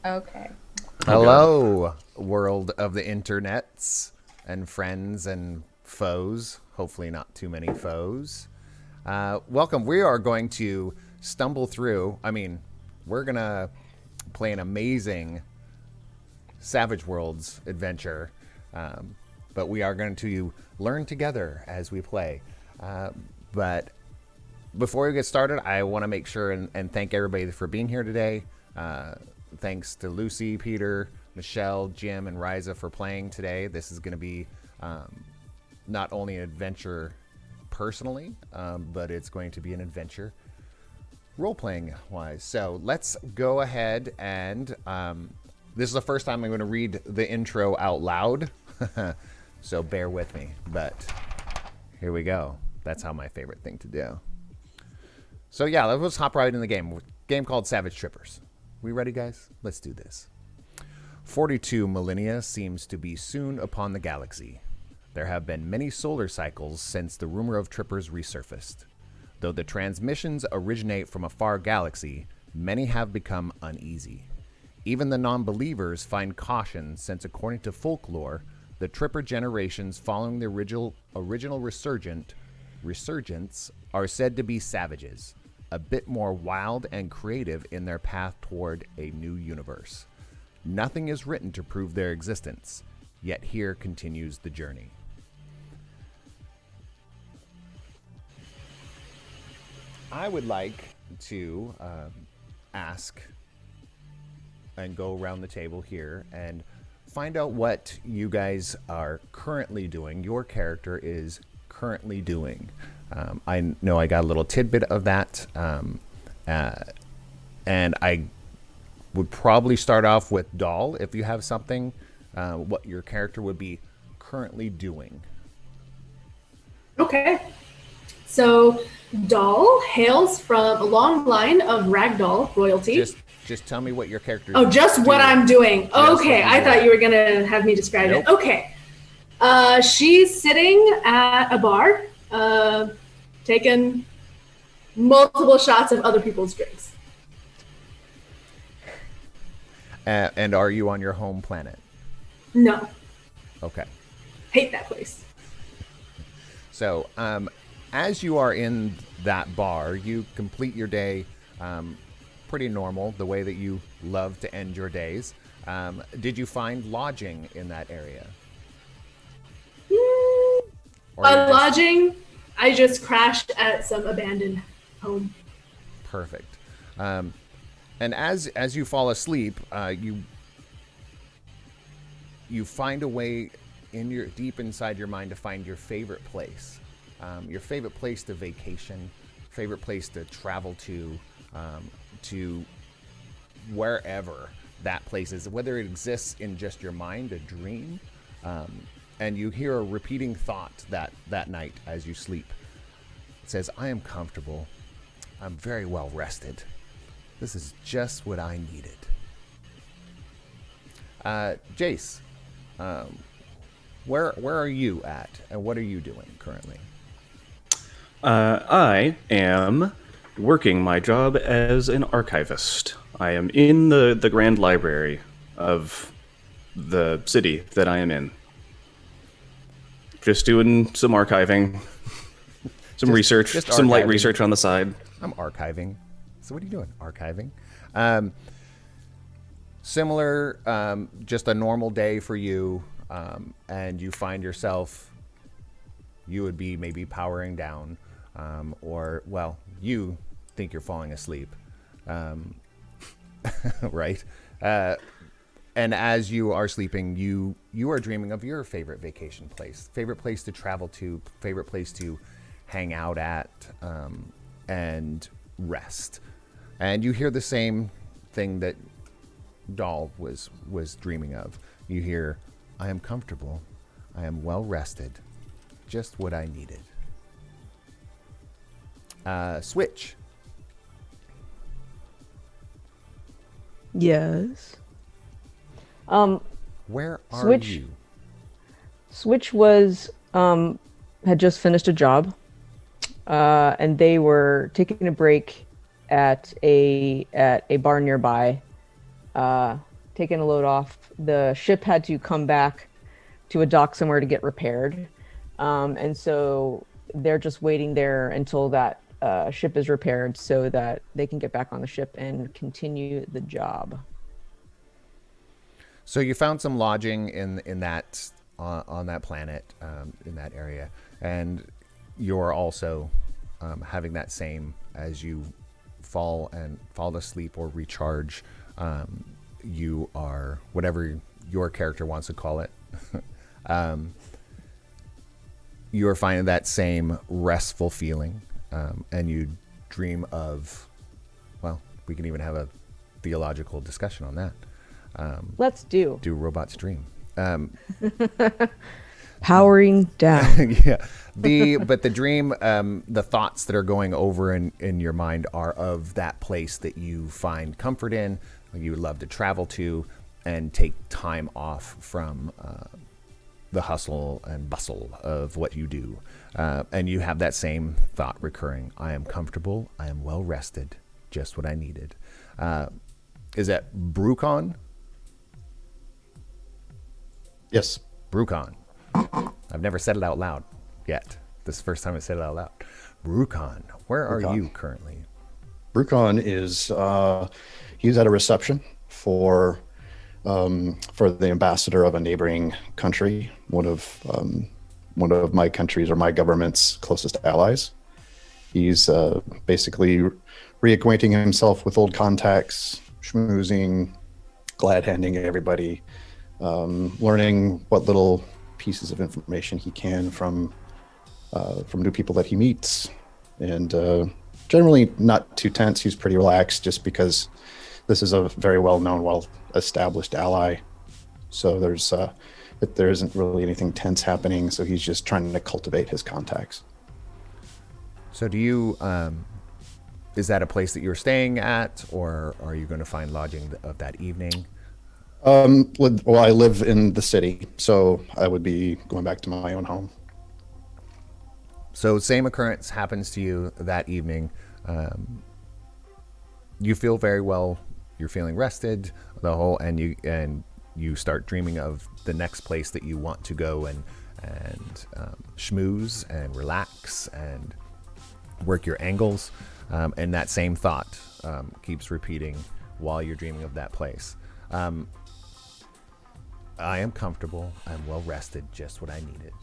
Okay. Oh God. Hello, world of the internets and friends and foes. Hopefully, not too many foes. Welcome. We are going to stumble through. We're going to play an amazing Savage Worlds adventure, but we are going to learn together as we play. But before we get started, I want to make sure and thank everybody for being here today. Thanks to Lucy, Peter, Michelle, Jim, and Riza for playing today. This is going to be not only an adventure personally, but it's going to be an adventure role-playing wise. So let's go ahead and this is the first time I'm going to read the intro out loud. So bear with me, but here we go. That's how my favorite thing to do. So yeah, let's hop right in the game. Game called Savage Trippers. We ready, guys? Let's do this. 42 millennia seems to be soon upon the galaxy. There have been many solar cycles since the rumor of trippers resurfaced. Though the transmissions originate from a far galaxy, many have become uneasy. Even the non-believers find caution since, according to folklore, the tripper generations following the original resurgence are said to be savages, a bit more wild and creative in their path toward a new universe. Nothing is written to prove their existence, yet here continues the journey. I would like to ask and go around the table here and find out what you guys are currently doing. Your character is currently doing. I know I got a little tidbit of that, and I would probably start off with Doll, if you have something, what your character would be currently doing. Okay. So Doll hails from a long line of ragdoll royalty. Just tell me what your character Oh, just doing. what I'm doing. Just Okay, I thought you were going to have me describe Nope. it. Okay. She's sitting at a bar, taking multiple shots of other people's drinks. And are you on your home planet? No. Okay. Hate that place. So, as you are in that bar, you complete your day pretty normal, the way that you love to end your days. Did you find lodging in that area? Lodging, I just crashed at some abandoned home. Perfect. And as you fall asleep, you find a way deep inside your mind to find your favorite place to vacation, favorite place to travel to wherever that place is, whether it exists in just your mind, a dream, and you hear a repeating thought that night as you sleep. It says, "I am comfortable. I'm very well rested. This is just what I needed." Jace, where are you at, and what are you doing currently? I am working my job as an archivist. I am in the Grand Library of the city that I am in. Just doing some archiving, some research, some light archiving. research on the side. I'm archiving. So what are you doing? Archiving. Similar, just a normal day for you, and you find yourself, you would be maybe powering down, or, well, you think you're falling asleep, right? And as you are sleeping, you are dreaming of your favorite vacation place, favorite place to travel to, favorite place to hang out at, and rest. And you hear the same thing that Doll was dreaming of. You hear, "I am comfortable. I am well rested. Just what I needed." Switch. Yes. Where are Switch. you? Switch was had just finished a job, and they were taking a break at a bar nearby, taken a load off. The ship had to come back to a dock somewhere to get repaired. And so they're just waiting there until that ship is repaired so that they can get back on the ship and continue the job. So you found some lodging in that on that planet, in that area, and you're also having that same as you fall asleep or recharge. You are whatever your character wants to call it. You are finding that same restful feeling, and you dream of. Well, we can even have a theological discussion on that. Let's do robots dream. Powering down. Yeah. But the dream, the thoughts that are going over in your mind are of that place that you find comfort in, you would love to travel to, and take time off from the hustle and bustle of what you do. And you have that same thought recurring. I am comfortable. I am well rested. Just what I needed. Is that Brucon? Yes. Brucon. I've never said it out loud yet. This is the first time I said it out loud. Brucon, where are you currently? Brucon is he's at a reception for the ambassador of a neighboring country, one of my country's or my government's closest allies. He's basically reacquainting himself with old contacts, schmoozing, glad-handing everybody, learning what little pieces of information he can from new people that he meets, and generally not too tense. He's pretty relaxed just because this is a very well-known, well-established ally. So there isn't really anything tense happening. So he's just trying to cultivate his contacts. So do you, is that a place that you're staying at, or are you going to find lodging of that evening? Well, I live in the city, so I would be going back to my own home. So same occurrence happens to you that evening. You feel very well. You're feeling rested. And you start dreaming of the next place that you want to go and schmooze and relax and work your angles. And that same thought keeps repeating while you're dreaming of that place. I am comfortable. I'm well rested. Just what I needed.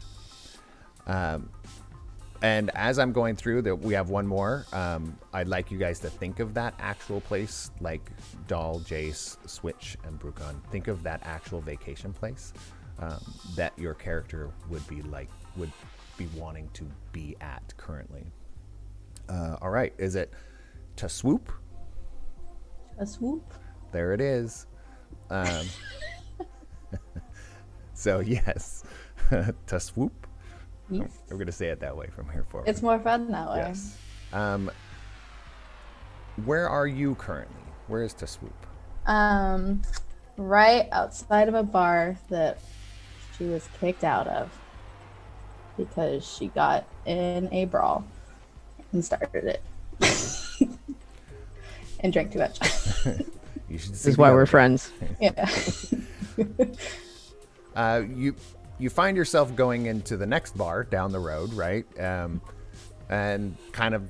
And as I'm going through, we have one more. I'd like you guys to think of that actual place, like Dahl, Jace, Switch, and Brucon. Think of that actual vacation place that your character would be wanting to be at currently. All right, is it to swoop? A swoop? There it is. So yes, to swoop. Yes. We're going to say it that way from here forward. It's more fun that way. Yes. Where are you currently? Where is to swoop? Right outside of a bar that she was kicked out of because she got in a brawl and started it and drank too much. You should This is why we're friends. Yeah. You find yourself going into the next bar down the road, right? And kind of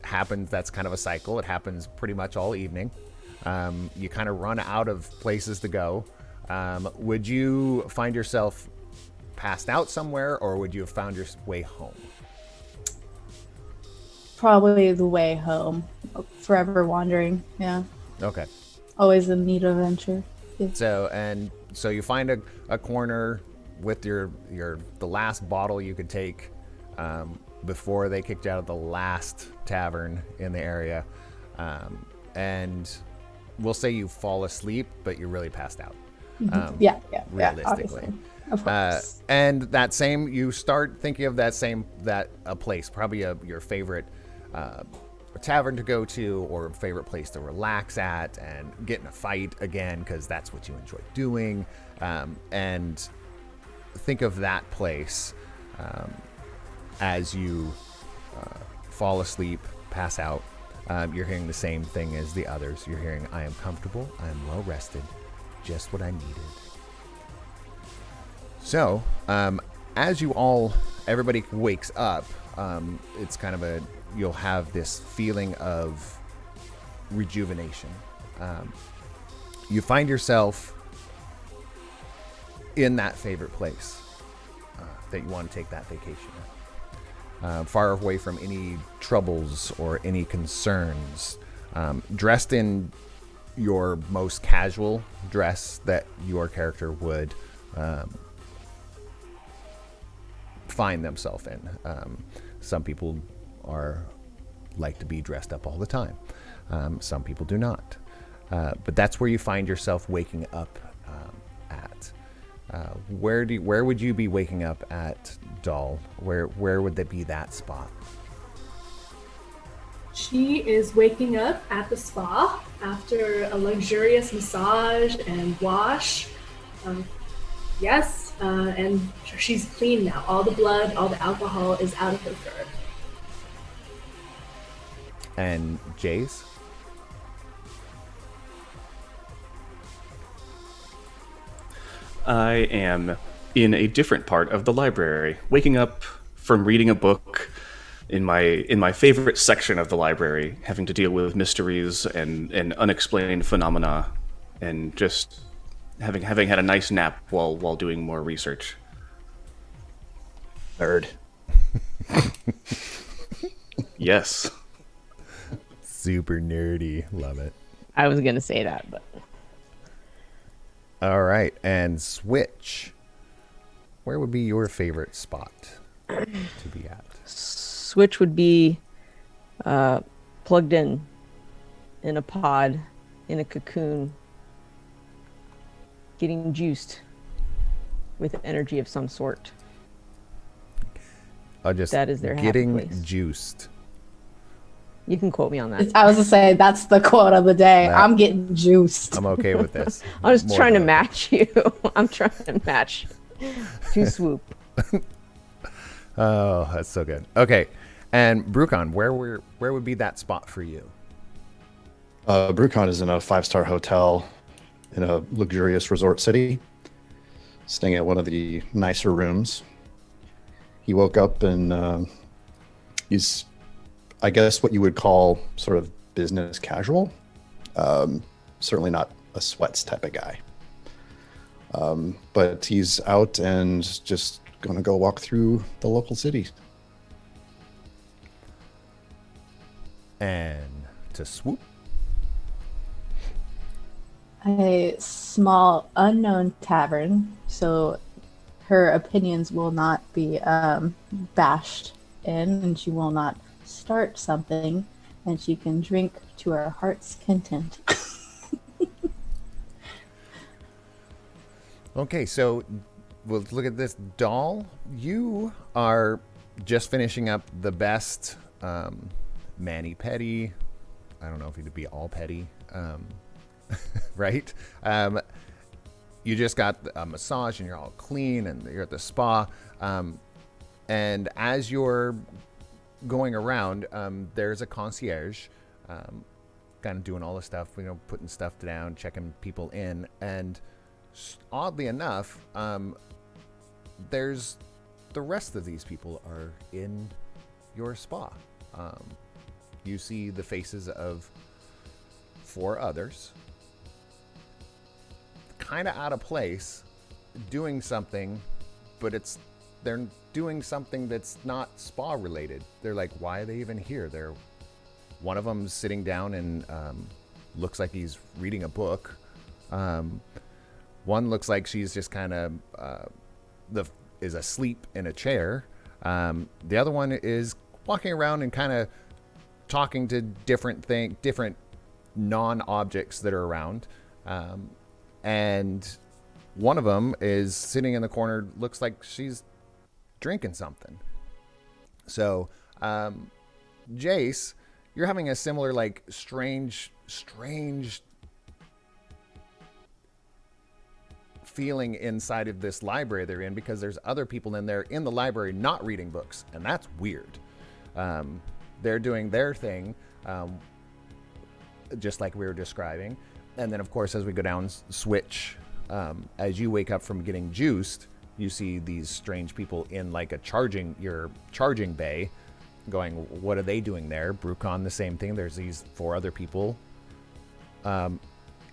happens. That's kind of a cycle. It happens pretty much all evening. You kind of run out of places to go. Would you find yourself passed out somewhere, or would you have found your way home? Probably the way home. Forever wandering. Yeah. Okay. Always in need of adventure. Yeah. So you find a corner with the last bottle you could take before they kicked you out of the last tavern in the area, and we'll say you fall asleep, but you're really passed out. Yeah, realistically. Yeah, of course. And you start thinking of a place, probably your favorite tavern to go to, or favorite place to relax at and get in a fight again, because that's what you enjoy doing. And think of that place as you fall asleep, pass out. You're hearing the same thing as the others. You're hearing, I am comfortable, I am well rested, Just what I needed. So, as everybody wakes up, it's kind of you'll have this feeling of rejuvenation. You find yourself in that favorite place that you want to take that vacation at. Far away from any troubles or any concerns. Dressed in your most casual dress that your character would find themselves in. Some people like to be dressed up all the time. Some people do not. But that's where you find yourself waking up at. Where would you be waking up at, Doll? Where would that be, that spot? She is waking up at the spa after a luxurious massage and wash. Yes, and she's clean now. All the blood, all the alcohol is out of her fur. And Jace? I am in a different part of the library, waking up from reading a book in my favorite section of the library, having to deal with mysteries and unexplained phenomena, and just having had a nice nap while doing more research. Nerd. Yes. Super nerdy. Love it. I was gonna say that, but All right, and Switch. Where would be your favorite spot to be at? Switch would be plugged in a pod, in a cocoon, getting juiced with energy of some sort. That is their happy getting place. juiced. You can quote me on that. I was to say that's the quote of the day. I'm getting juiced. I'm okay with this. I was More trying to than match you. I'm trying to match to swoop. Oh, that's so good. Okay, and Brucon, where would be that spot for you? Brucon is in a 5-star hotel in a luxurious resort city, staying at one of the nicer rooms. He woke up and he's, I guess, what you would call sort of business casual. Certainly not a sweats type of guy. But he's out and just going to go walk through the local city. And to swoop. A small unknown tavern, so her opinions will not be bashed in, and she will not start something, and she can drink to her heart's content. Okay, so we'll look at this. Doll, you are just finishing up the best mani-pedi. I don't know if it'd be all petty, right? You just got a massage and you're all clean and you're at the spa. And as you're going around, there's a concierge kind of doing all the stuff, putting stuff down, checking people in. And oddly enough, there's the rest of these people are in your spa. You see the faces of 4 others, kind of out of place, doing something, but they're doing something that's not spa related. They're like, why are they even here? One of them's sitting down and looks like he's reading a book. One looks like she's just kind of is asleep in a chair. The other one is walking around and kind of talking to different non-objects that are around. And one of them is sitting in the corner, looks like she's drinking something. So, Jace, you're having a similar, like, strange feeling inside of this library they're in, because there's other people in there in the library not reading books, and that's weird. They're doing their thing, just like we were describing, And then, of course, as we go down, Switch, as you wake up from getting juiced, you see these strange people in like your charging bay going, what are they doing there? Brucon, the same thing. There's these 4 other people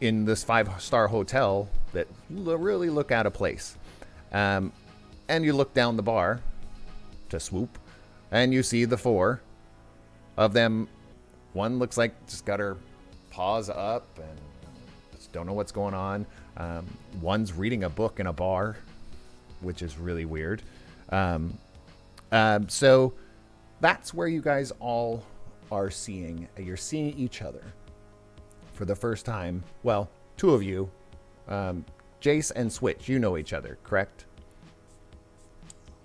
in this 5-star hotel that really look out of place. And you look down the bar to swoop, and you see the 4 of them. One looks like just got her paws up and just don't know what's going on. One's reading a book in a bar, which is really weird. So that's where you guys all are seeing. You're seeing each other for the first time. Well, 2 of you, Jace and Switch, you know each other, correct?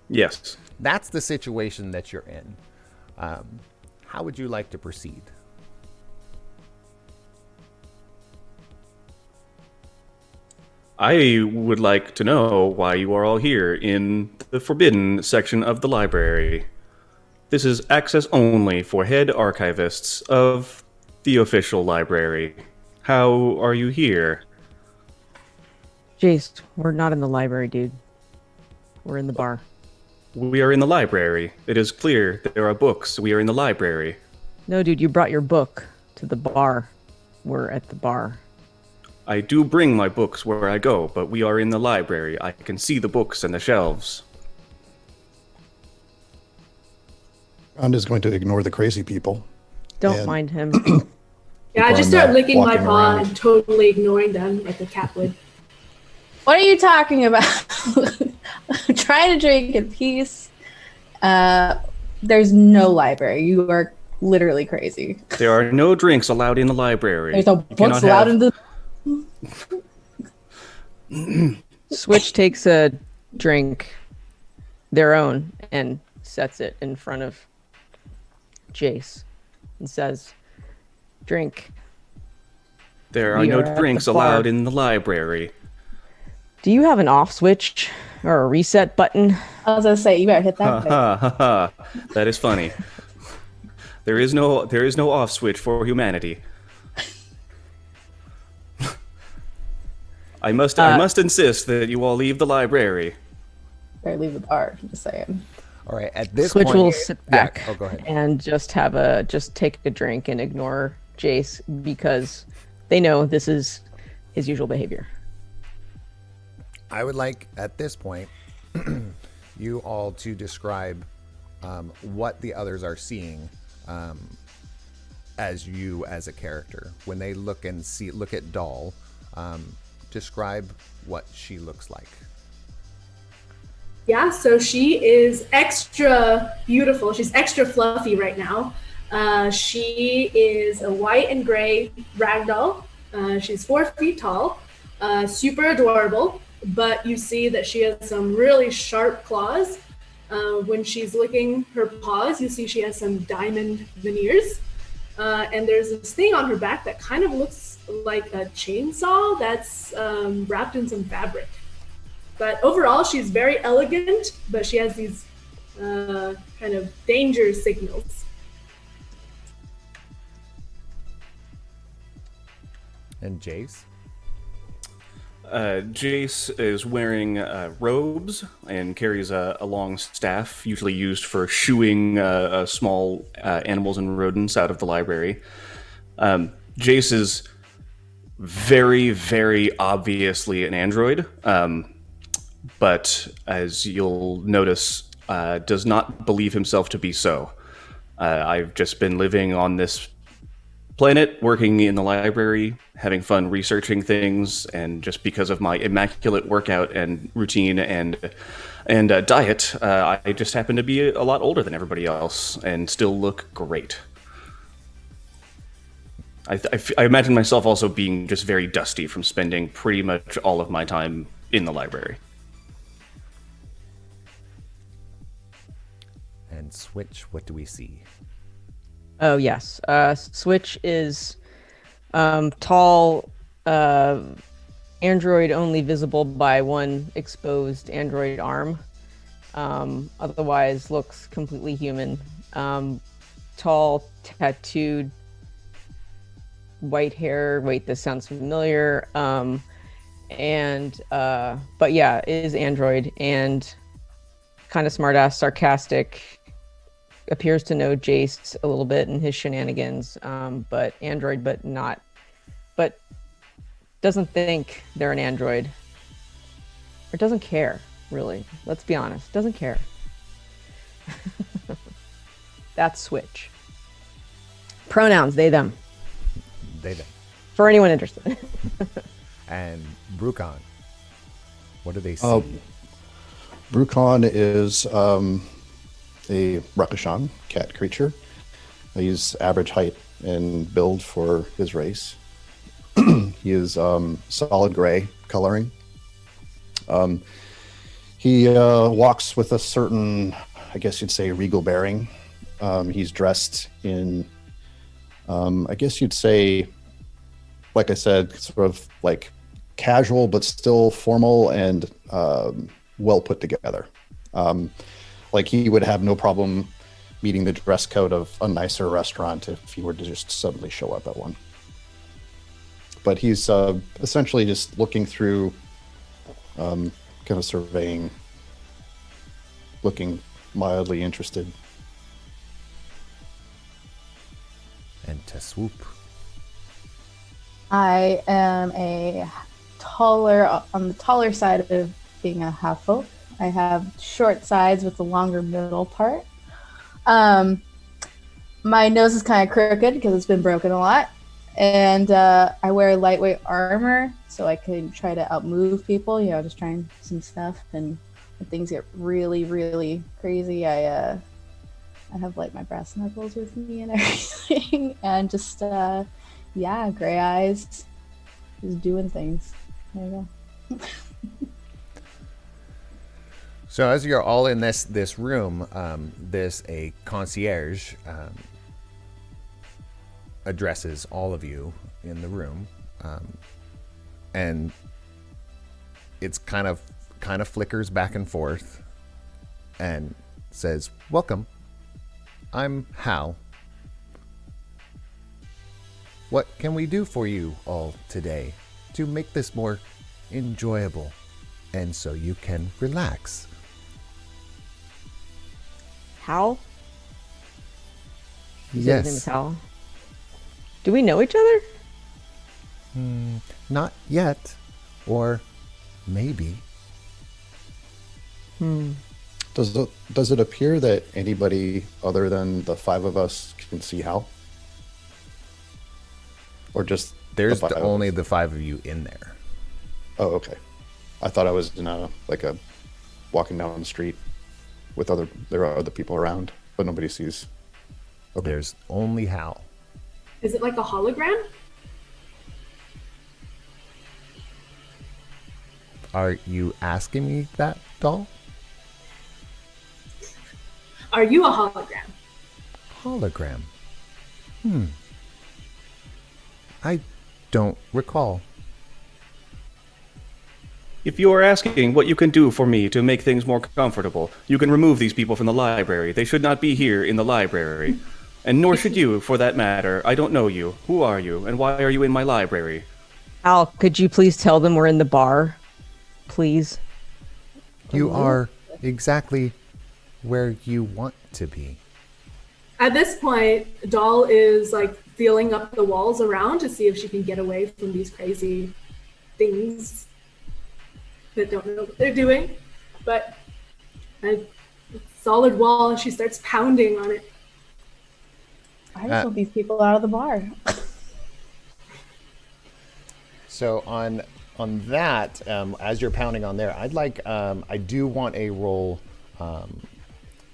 Yes. That's the situation that you're in. How would you like to proceed? I would like to know why you are all here in the forbidden section of the library. This is access only for head archivists of the official library. How are you here? Jace, we're not in the library, dude. We're in the bar. We are in the library. It is clear that there are books. We are in the library. No, dude, you brought your book to the bar. We're at the bar. I do bring my books where I go, but we are in the library. I can see the books and the shelves. Ron is going to ignore the crazy people. Don't And- mind him. Yeah, I just Keep on, start licking my walking paw around. and totally ignoring them like a cat would. What are you talking about? I'm trying to drink in peace. There's no library. You are literally crazy. There are no drinks allowed in the library. There's no You books cannot allowed have- in the. Switch takes a drink, their own, and sets it in front of Jace and says, "Drink." There are We no are at the drinks bar. allowed in the library. Do you have an off switch or a reset button? I was gonna say you better hit Ha that. ha ha ha. That is funny. There is no off switch for humanity. I must insist that you all leave the library. Better leave the bar. I'm just saying. All right, at this Switch point... will sit Yeah, back oh, go ahead. and just take a drink and ignore Jace because they know this is his usual behavior. I would like, at this point, you all to describe what the others are seeing as you as a character. When they look at Doll, describe what she looks like. Yeah, so she is extra beautiful. She's extra fluffy right now. She is a white and gray ragdoll. She's 4 feet tall, super adorable, but you see that she has some really sharp claws. When she's licking her paws, you see she has some diamond veneers. And there's this thing on her back that kind of looks like a chainsaw that's wrapped in some fabric. But overall, she's very elegant, but she has these kind of danger signals. And Jace? Jace is wearing robes and carries a long staff, usually used for shooing small animals and rodents out of the library. Jace is very, very obviously an android, but as you'll notice, does not believe himself to be so. I've just been living on this planet, working in the library, having fun researching things, and just because of my immaculate workout and routine and diet, I just happen to be a lot older than everybody else and still look great. I imagine myself also being just very dusty from spending pretty much all of my time in the library. And Switch, what do we see? Oh, yes. Switch is tall, android only visible by one exposed android arm. Otherwise looks completely human. Tall, tattooed, white hair. Wait, this sounds familiar. But yeah, is android and kind of smartass, sarcastic. Appears to know Jace a little bit and his shenanigans. But android, but doesn't think they're an android. Or doesn't care, really. Let's be honest. Doesn't care. That's Switch. Pronouns, they, them. They them. For anyone interested. And Brucon, what do they see? Brucon is a Rakashan cat creature. He's average height and build for his race. He is solid gray coloring. He walks with a certain, I guess you'd say, regal bearing. He's dressed in, I guess you'd say, like I said, sort of like casual, but still formal and well put together. Like he would have no problem meeting the dress code of a nicer restaurant if he were to just suddenly show up at one. But he's essentially just looking through, kind of surveying, looking mildly interested. And to swoop. I am on the taller side of being a half folk. I have short sides with the longer middle part. My nose is kind of crooked because it's been broken a lot. And I wear lightweight armor so I can try to outmove people, just trying some stuff. And when things get really, really crazy, I have like my brass knuckles with me and everything. And just, gray eyes, just doing things. There you go. So as you're all in this room, a concierge addresses all of you in the room, and it's kind of flickers back and forth, and says, "Welcome. I'm Hal. What can we do for you all today to make this more enjoyable, and so you can relax?" Hal? You said his name is Yes. Hal? Do we know each other? Not yet. Or maybe. Does it appear that anybody other than the five of us can see Hal? Or just There's the five of only us? the five of you in there. Oh, okay. I thought I was in a walking down the street with there are other people around, but nobody sees. Okay. There's only Hal. Is it like a hologram? Are you asking me that, doll? Are you a hologram? Hologram. I don't recall. If you are asking what you can do for me to make things more comfortable, you can remove these people from the library. They should not be here in the library. And nor should you, for that matter. I don't know you. Who are you, and why are you in my library? Al, could you please tell them we're in the bar? Please. You are exactly where you want to be. At this point, Doll is like feeling up the walls around to see if she can get away from these crazy things that don't know what they're doing. But a solid wall, and she starts pounding on it. I just want these people out of the bar. So on that, as you're pounding on there, I'd like I do want a roll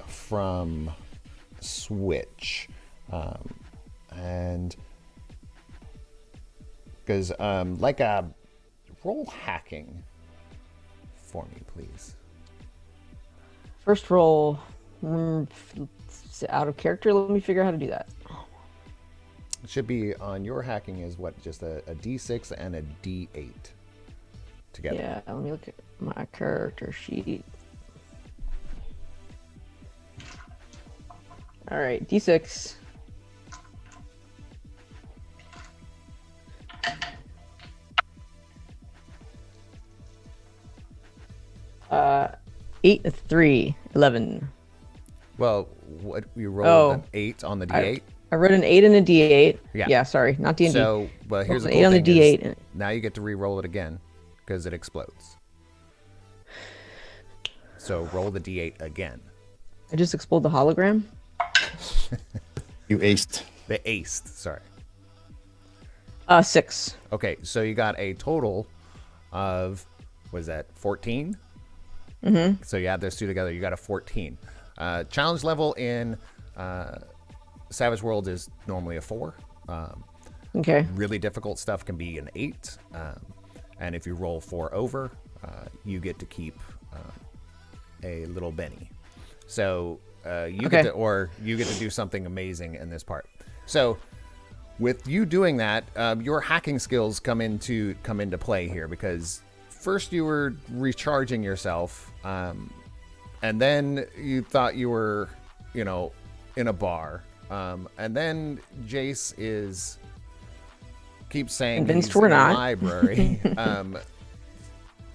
from Switch, and because like a roll hacking for me, please. First roll. Out of character. Let me figure out how to do that. It should be on your hacking is what, just a D6 and a D8 together. Yeah, let me look at my character sheet. All right, D6. 8, 3, 11. Well, what you rolled Oh. an 8 on the d8. I wrote an 8 and a D8. Yeah. Yeah, sorry, not D&D. So, well, here's the An cool 8 on the thing is D8. now you get to re-roll it again because it explodes. So roll the d8 again. I just exploded the hologram. You aced. The aced, sorry. 6. Okay, so you got a total of, was that 14? Mm-hmm. So you add those two together, you got a 14. Challenge level in Savage World is normally a 4. Okay. Really difficult stuff can be an 8. And if you roll 4 over, you get to keep a little Benny. So you get to do something amazing in this part. So with you doing that, your hacking skills come into play here, because first you were recharging yourself, and then you thought you were, in a bar, and then Jace keeps saying Convinced he's we're in a not. library.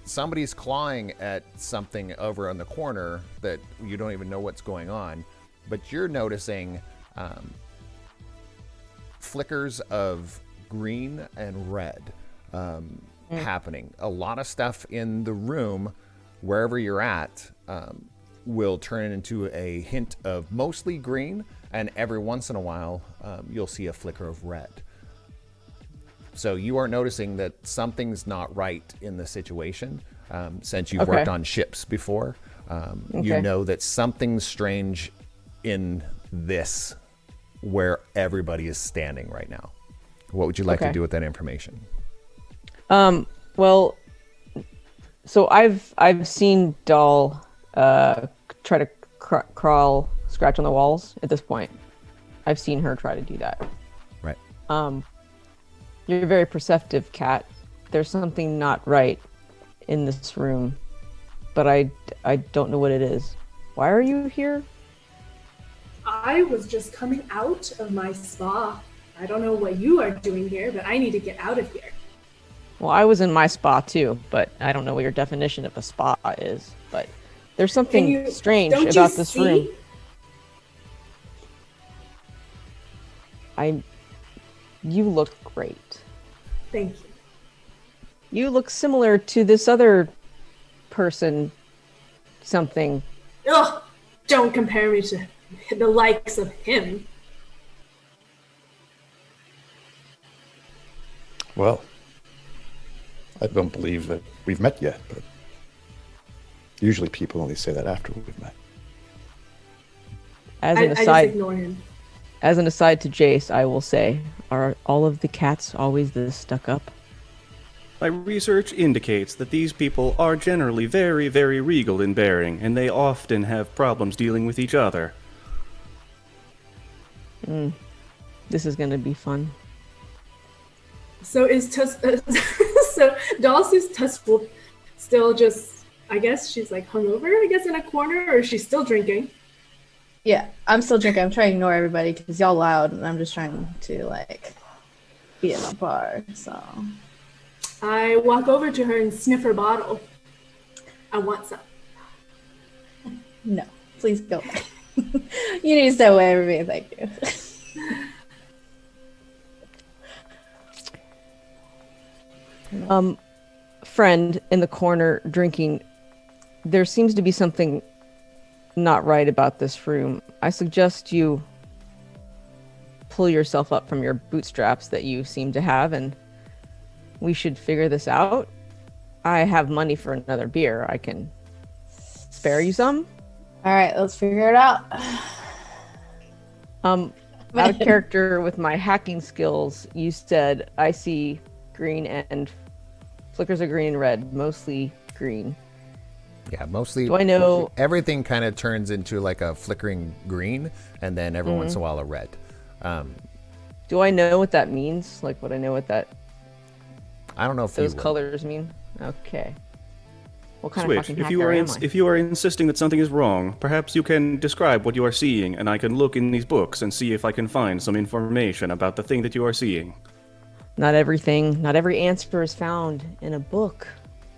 Somebody's clawing at something over in the corner that you don't even know what's going on, but you're noticing flickers of green and red happening. A lot of stuff in the room, wherever you're at, will turn into a hint of mostly green, and every once in a while you'll see a flicker of red. So you are noticing that something's not right in the situation. Since you've worked on ships before, you know that something's strange in this, where everybody is standing right now. What would you like to do with that information? Well, so I've seen Doll try to crawl, scratch on the walls at this point. I've seen her try to do that. Right. You're very perceptive, Kat. There's something not right in this room, but I don't know what it is. Why are you here? I was just coming out of my spa. I don't know what you are doing here, but I need to get out of here. Well, I was in my spa too, but I don't know what your definition of a spa is. But there's something strange about this room. You look great. Thank you. You look similar to this other person. Something. Ugh! Don't compare me to the likes of him. Well, I don't believe that we've met yet, but usually people only say that after we've met. As I an just aside, ignore him. as an aside to Jace, I will say, are all of the cats always this stuck up? My research indicates that these people are generally very, very regal in bearing, and they often have problems dealing with each other. This is gonna be fun. So is so Dulce's Tusk will still just, I guess she's like hungover, I guess, in a corner, or is she still drinking? Yeah, I'm still drinking. I'm trying to ignore everybody because y'all loud, and I'm just trying to be in a bar. So I walk over to her and sniff her bottle. I want some. no, please go away. You need to stay away from me. Thank you. Friend in the corner drinking. There seems to be something not right about this room. I suggest you pull yourself up from your bootstraps that you seem to have, and we should figure this out. I have money for another beer. I can spare you some. All right, let's figure it out. Out of character with my hacking skills, you said I see green and flickers of green and red, mostly green. Yeah, mostly. Do I know? Everything kind of turns into like a flickering green, and then every once in a while a red. Do I know what that means? Like, would I know what that I don't know if those you would. colors mean? Okay. What kind of Switch, fucking if hacker you are am I? if you are insisting that something is wrong, perhaps you can describe what you are seeing, and I can look in these books and see if I can find some information about the thing that you are seeing. Not every answer is found in a book,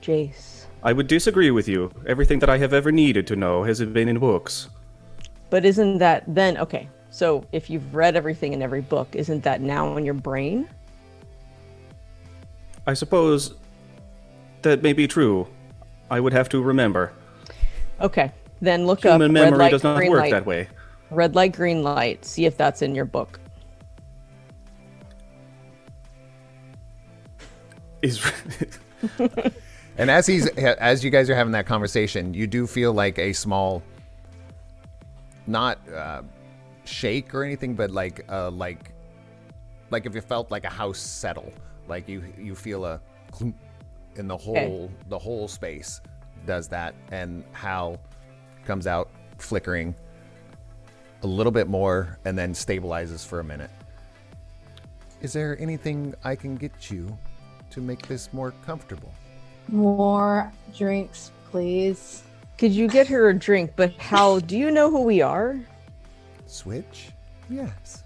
Jace. I would disagree with you. Everything that I have ever needed to know has been in books. But isn't that then okay? So if you've read everything in every book, isn't that now in your brain? I suppose that may be true. I would have to remember. Okay, then look up Human red memory light, does not green work light. that way. Red light, green light. See if that's in your book. Is And as you guys are having that conversation, you do feel like a small, not shake or anything, but like if you felt like a house settle, like you feel a clunk in the whole space does that, and Hal comes out flickering a little bit more and then stabilizes for a minute. Is there anything I can get you to make this more comfortable? More drinks, please. Could you get her a drink? But Hal, do you know who we are? Switch? Yes.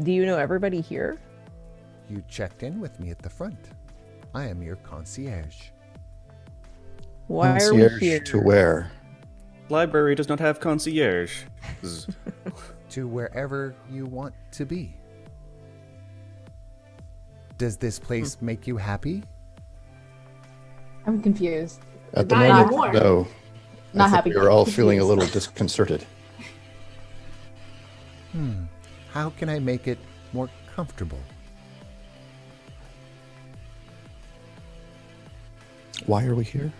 Do you know everybody here? You checked in with me at the front. I am your concierge. Why are we Concierge here? to where? library does not have concierge. To wherever you want to be. Does this place make you happy? I'm confused. At the Not moment, anymore. no. Not I think happy. We were all feeling a confused. little disconcerted. How can I make it more comfortable? Why are we here?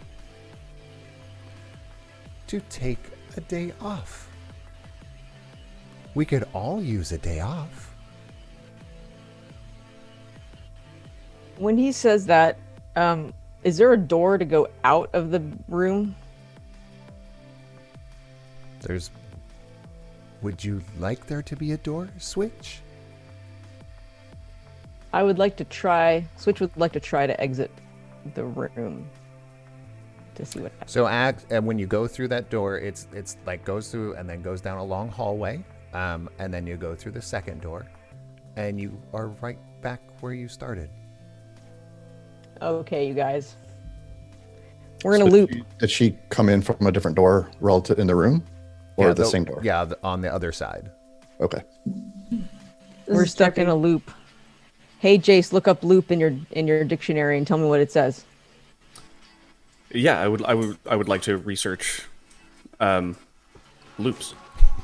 To take a day off. We could all use a day off. When he says that, is there a door to go out of the room? Would you like there to be a door switch? I would like to try. Switch would like to try to exit the room to see what happens. So and when you go through that door, it's like goes through and then goes down a long hallway, and then you go through the second door, and you are right back where you started. Okay, you guys. We're in So a loop. Did she come in from a different door relative in the room? Or Yeah, the same door? Yeah, on the other side. Okay. We're stuck in a loop. Hey, Jace, look up loop in your dictionary and tell me what it says. Yeah, I would like to research loops.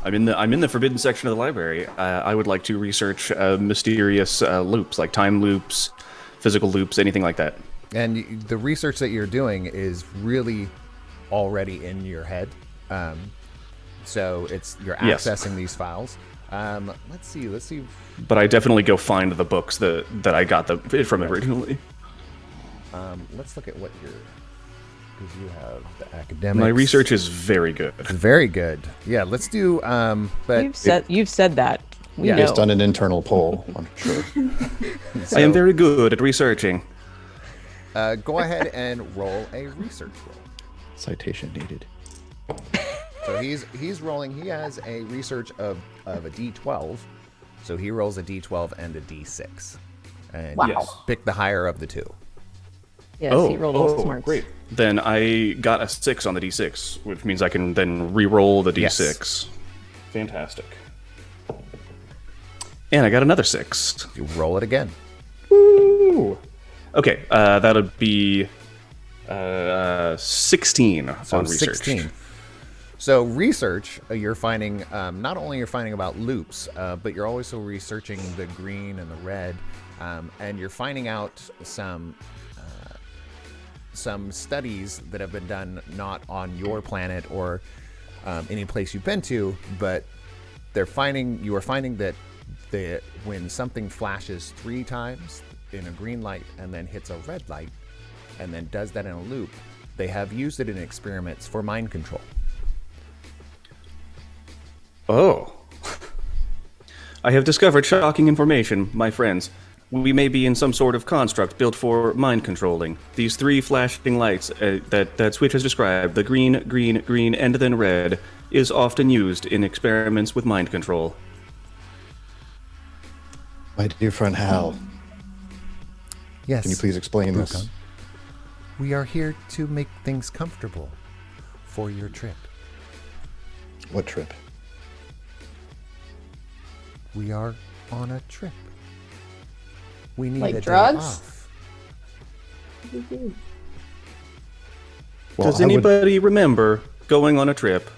I'm in the forbidden section of the library. I would like to research mysterious loops, like time loops, physical loops, anything like that. And the research that you're doing is really already in your head. So you're Yes. accessing these files. Let's see. But I definitely go find the books that I got from originally. Let's look at what because you have the academics. My research is very good. Very good. Yeah, let's do. But You've said that. We Yeah. know. Based on an internal poll, I'm sure. I am very good at researching. go ahead and roll a research roll. Citation needed. So he's rolling. He has a research of a D12. So he rolls a D12 and a D6, and Wow. Yes. pick the higher of the two. Yes, he rolled all smarts. Great. Then I got a 6 on the D6, which means I can then re-roll the D6. Yes. Fantastic. And I got another 6. You roll it again. Woo! Okay, that would be 16 So on research. 16. So research, you're finding not only you're finding about loops, but you're also researching the green and the red, and you're finding out some studies that have been done not on your planet or any place you've been to, but you are finding that when something flashes 3 times in a green light and then hits a red light and then does that in a loop, they have used it in experiments for mind control. Oh. I have discovered shocking information, my friends. We may be in some sort of construct built for mind controlling. These 3 flashing lights that Switch has described, the green, green, green, and then red, is often used in experiments with mind control. My dear friend Hal, Yes. can you please explain this? Brokan. We are here to make things comfortable for your trip. What trip? We are on a trip. We need Like a drugs? day off. Well, Does I would- anybody remember going on a trip?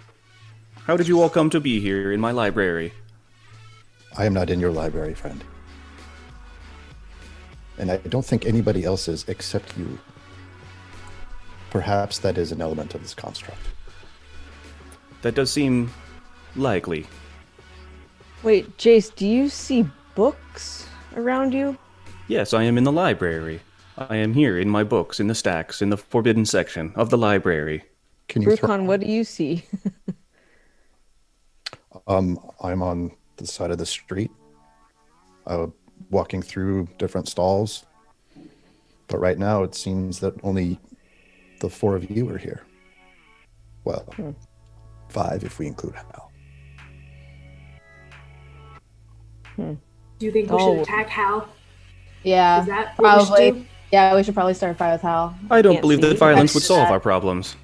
How did you all come to be here in my library? I am not in your library, friend. And I don't think anybody else is except you. Perhaps that is an element of this construct. That does seem likely. Wait, Jace, do you see books around you? Yes, I am in the library. I am here in my books, in the stacks, in the forbidden section of the library. Can you Brucon, what do you see? I'm on the side of the street, walking through different stalls. But right now, it seems that only the four of you are here. Well, 5 if we include Hal. Do you think we Oh. should attack Hal? Yeah, Is that what we should probably. do? Yeah, we should probably start a fight with Hal. I don't Can't believe see. that violence would Next to solve that. our problems.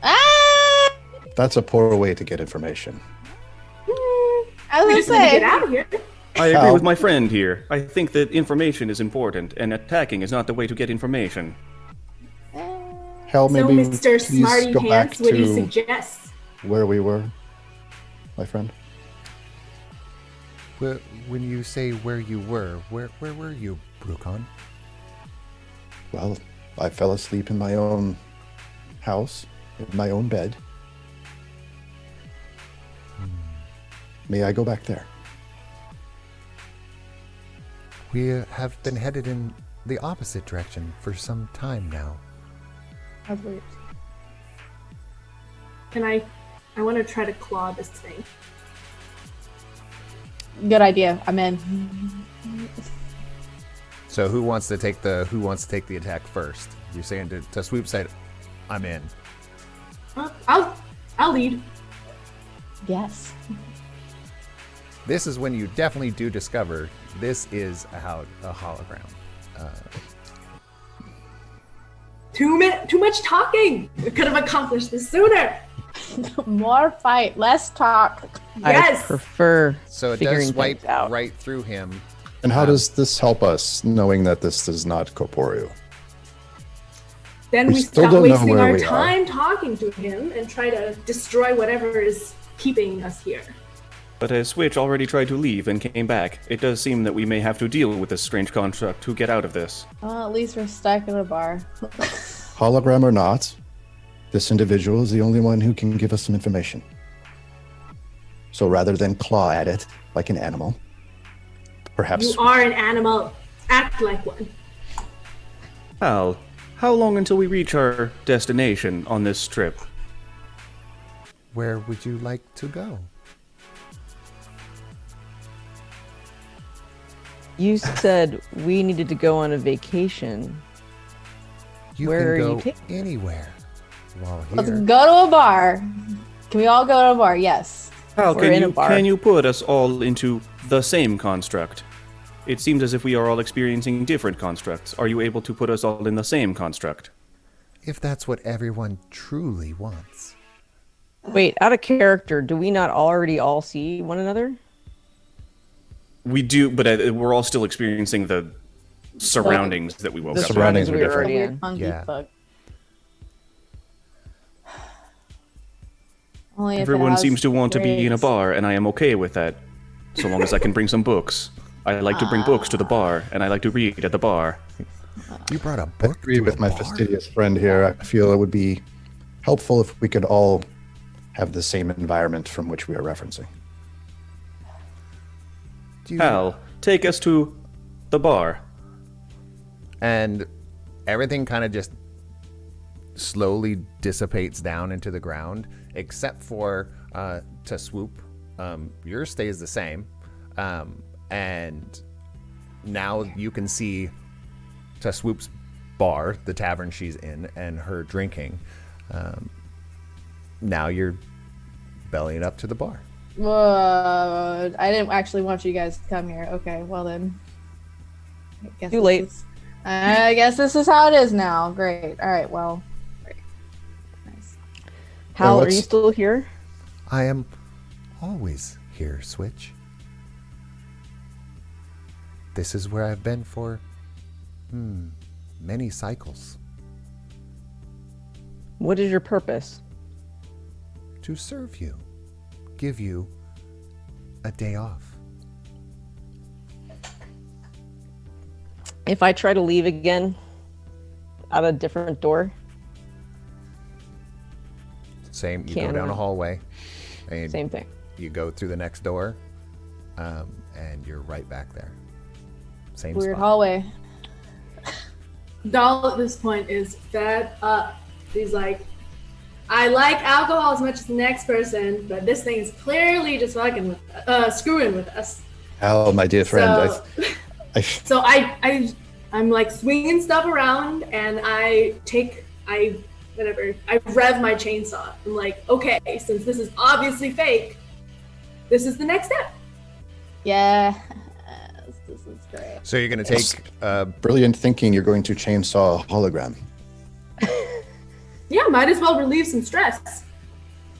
Ah! That's a poor way to get information. I We was just gonna need to say. get out of here. I agree Hal. with my friend here. I think that information is important, and attacking is not the way to get information. Hal, So, maybe Mr. please Smarty go back Pants, what do you to suggest? where we were, my friend. When you say where you were, where were you, Brucon? Well, I fell asleep in my own house, in my own bed. May I go back there? We have been headed in the opposite direction for some time now. That's weird. Can I want to try to claw this thing. Good idea. I'm in. So who wants to take the attack first? You're saying to Swoop said, "I'm in." I'll lead. Yes. This is when you definitely do discover this is a hologram. Too much talking. We could have accomplished this sooner. More fight, less talk. I Yes. prefer So it figuring does swipe things out. right through him. And how does this help us, knowing that this is not corporeal? Then We we still stop don't know wasting where our we are. time talking to him and try to destroy whatever is keeping us here. But as Switch already tried to leave and came back, it does seem that we may have to deal with this strange construct to get out of this. Well, at least we're stuck in a bar. Hologram or not, this individual is the only one who can give us some information. So rather than claw at it like an animal, perhaps You are an animal. Act like one. Hal, how long until we reach our destination on this trip? Where would you like to go? You said we needed to go on a vacation. You Where are can you go taking- anywhere while Let's here. go to a bar. Can we all go to a bar? Yes. Hal, We're in a can bar. you put us all into the same construct? It seems as if we are all experiencing different constructs. Are you able to put us all in the same construct? If that's what everyone truly wants. Wait, out of character, do we not already all see one another? We do, but we're all still experiencing the surroundings that we woke The up in. surroundings we are were different. already Weird in. funky Yeah. bug. Only if it Everyone has seems to want to be in a legs. bar, and I am okay with that, so long as I can bring some books. I like to bring books to the bar, and I like to read at the bar. You brought a I book agree to with a my bar? fastidious friend here. I feel it would be helpful if we could all have the same environment from which we are referencing. Do you- Hal, take us to the bar. And everything kind of just slowly dissipates down into the ground, except for to Swoop. Yours stays the same, and now you can see to Swoop's bar, the tavern she's in, and her drinking. Now you're bellying up to the bar. Whoa, I didn't actually want you guys to come here. Okay, well then. I guess Too this late. is I guess this is how it is now. Great. All right. Well. Great. Nice. Hal, are what's- you still here? I am always here, Switch. This is where I've been for, many cycles. What is your purpose? To serve you. Give you a day off. If I try to leave again out a different door, Same, you Can go down I? a hallway, and same thing. you go through the next door, and you're right back there. Same Weird spot. hallway. Doll at this point is fed up. She's like, I like alcohol as much as the next person, but this thing is clearly just fucking with, screwing with us. Hal, my dear friend, So, so I'm like swinging stuff around, and I rev my chainsaw. I'm like, okay, since this is obviously fake, this is the next step. Yeah. This is great. So you're going to take, brilliant thinking. You're going to chainsaw a hologram. Yeah, might as well relieve some stress.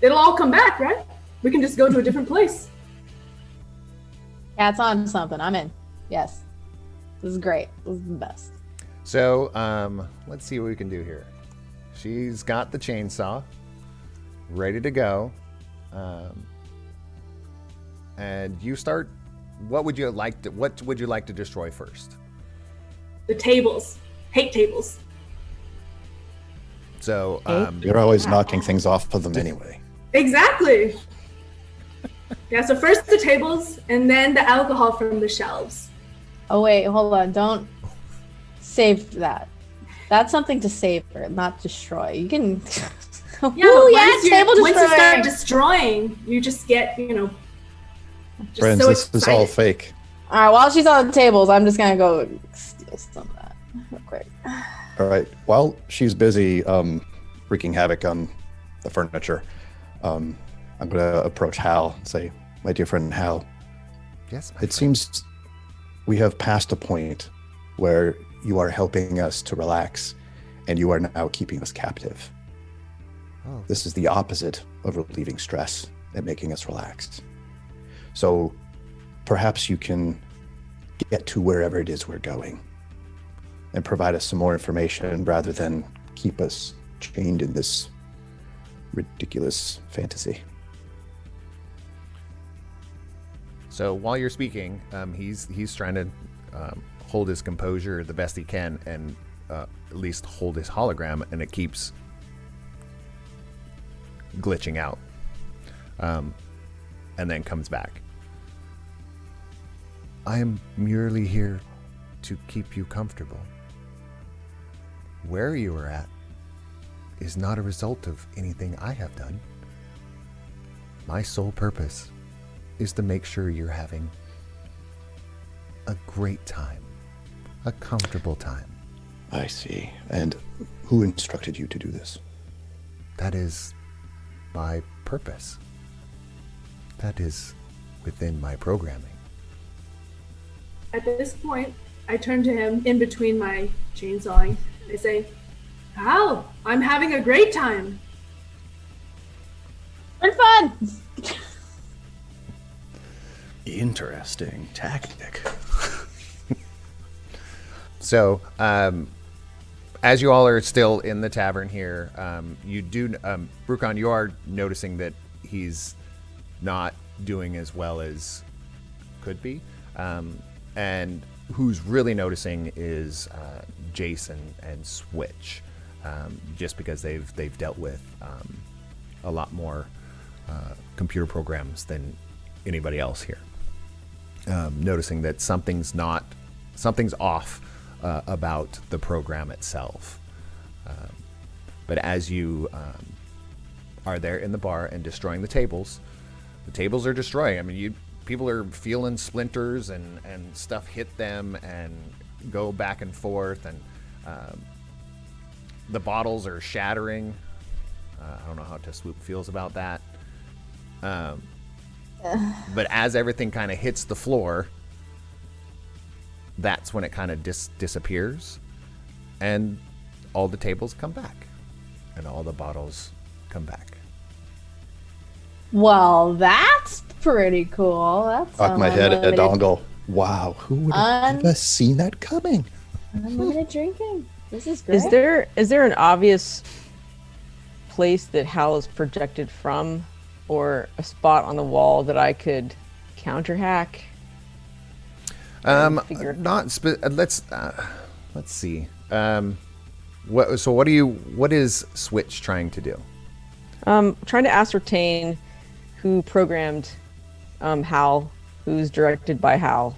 It'll all come back, right? We can just go to a different place. Cat's on something. I'm in. Yes. This is great. This is the best. so let's see what we can do here. She's got the chainsaw ready to go. And you start, what would you like to destroy first? The tables. Hate tables. So, You're always knocking things off of them anyway. Exactly. Yeah, so first the tables, and then the alcohol from the shelves. Oh wait, hold on. Don't save that. That's something to savor, not destroy. You can. Yeah, Ooh, but table once you start destroyer. destroying, you just get, just Friends, so this is all excited. fake. All right. While she's on the tables, I'm just gonna go steal some of that real quick. All right. While she's busy wreaking havoc on the furniture, I'm going to approach Hal and say, my dear friend Hal, yes, my it seems we have passed a point where you are helping us to relax and you are now keeping us captive. Oh. This is the opposite of relieving stress and making us relaxed. So perhaps you can get to wherever it is we're going and provide us some more information rather than keep us chained in this ridiculous fantasy. So while you're speaking, he's trying to hold his composure the best he can, and at least hold his hologram, and it keeps glitching out, and then comes back. I am merely here to keep you comfortable. Where you are at is not a result of anything I have done. My sole purpose is to make sure you're having a great time, a comfortable time. I see. And who instructed you to do this? That is my purpose. That is within my programming. At this point, I turn to him in between my chainsawing. I say, Hal, I'm having a great time. We're fun. Interesting tactic. So, as you all are still in the tavern here, you do, Brucon, you are noticing that he's not doing as well as could be. And who's really noticing is Jason and Switch, just because they've dealt with a lot more computer programs than anybody else here. Noticing that something's off about the program itself. But as you are there in the bar and destroying the tables are destroying. I mean, people are feeling splinters and stuff hit them and go back and forth, and the bottles are shattering. I don't know how Swoop feels about that. But as everything kind of hits the floor, that's when it kind of disappears. and all the tables come back, and all the bottles come back. Well, that's pretty cool. That's Knock my head at dongle. Wow, who would have ever seen that coming? Unlimited drinking. This is great. Is there an obvious place that Hal is projected from, or a spot on the wall that I could counter hack? Let's see. What is Switch trying to do? Trying to ascertain who programmed Hal, who's directing Hal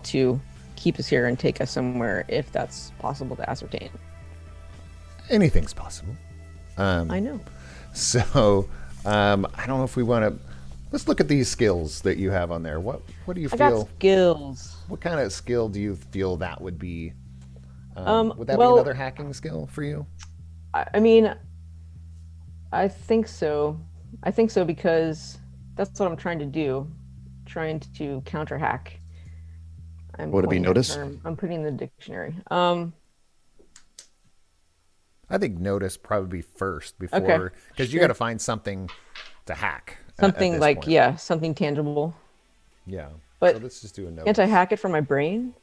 to keep us here and take us somewhere, if that's possible to ascertain. Anything's possible. I know. So, I don't know if we want to. Let's look at these skills that you have on there. What do you feel? I got skills. What kind of skill do you feel that would be? Would that be well, another hacking skill for you? I mean, I think so. I think so because that's what I'm trying to do. Trying to counter hack. Would it be notice? I'm putting in the dictionary. I think notice probably first before, because you sure. got to find something to hack. Something at this like, point. yeah, something tangible. Yeah. But so let's just do a notice. can't I hack it from my brain?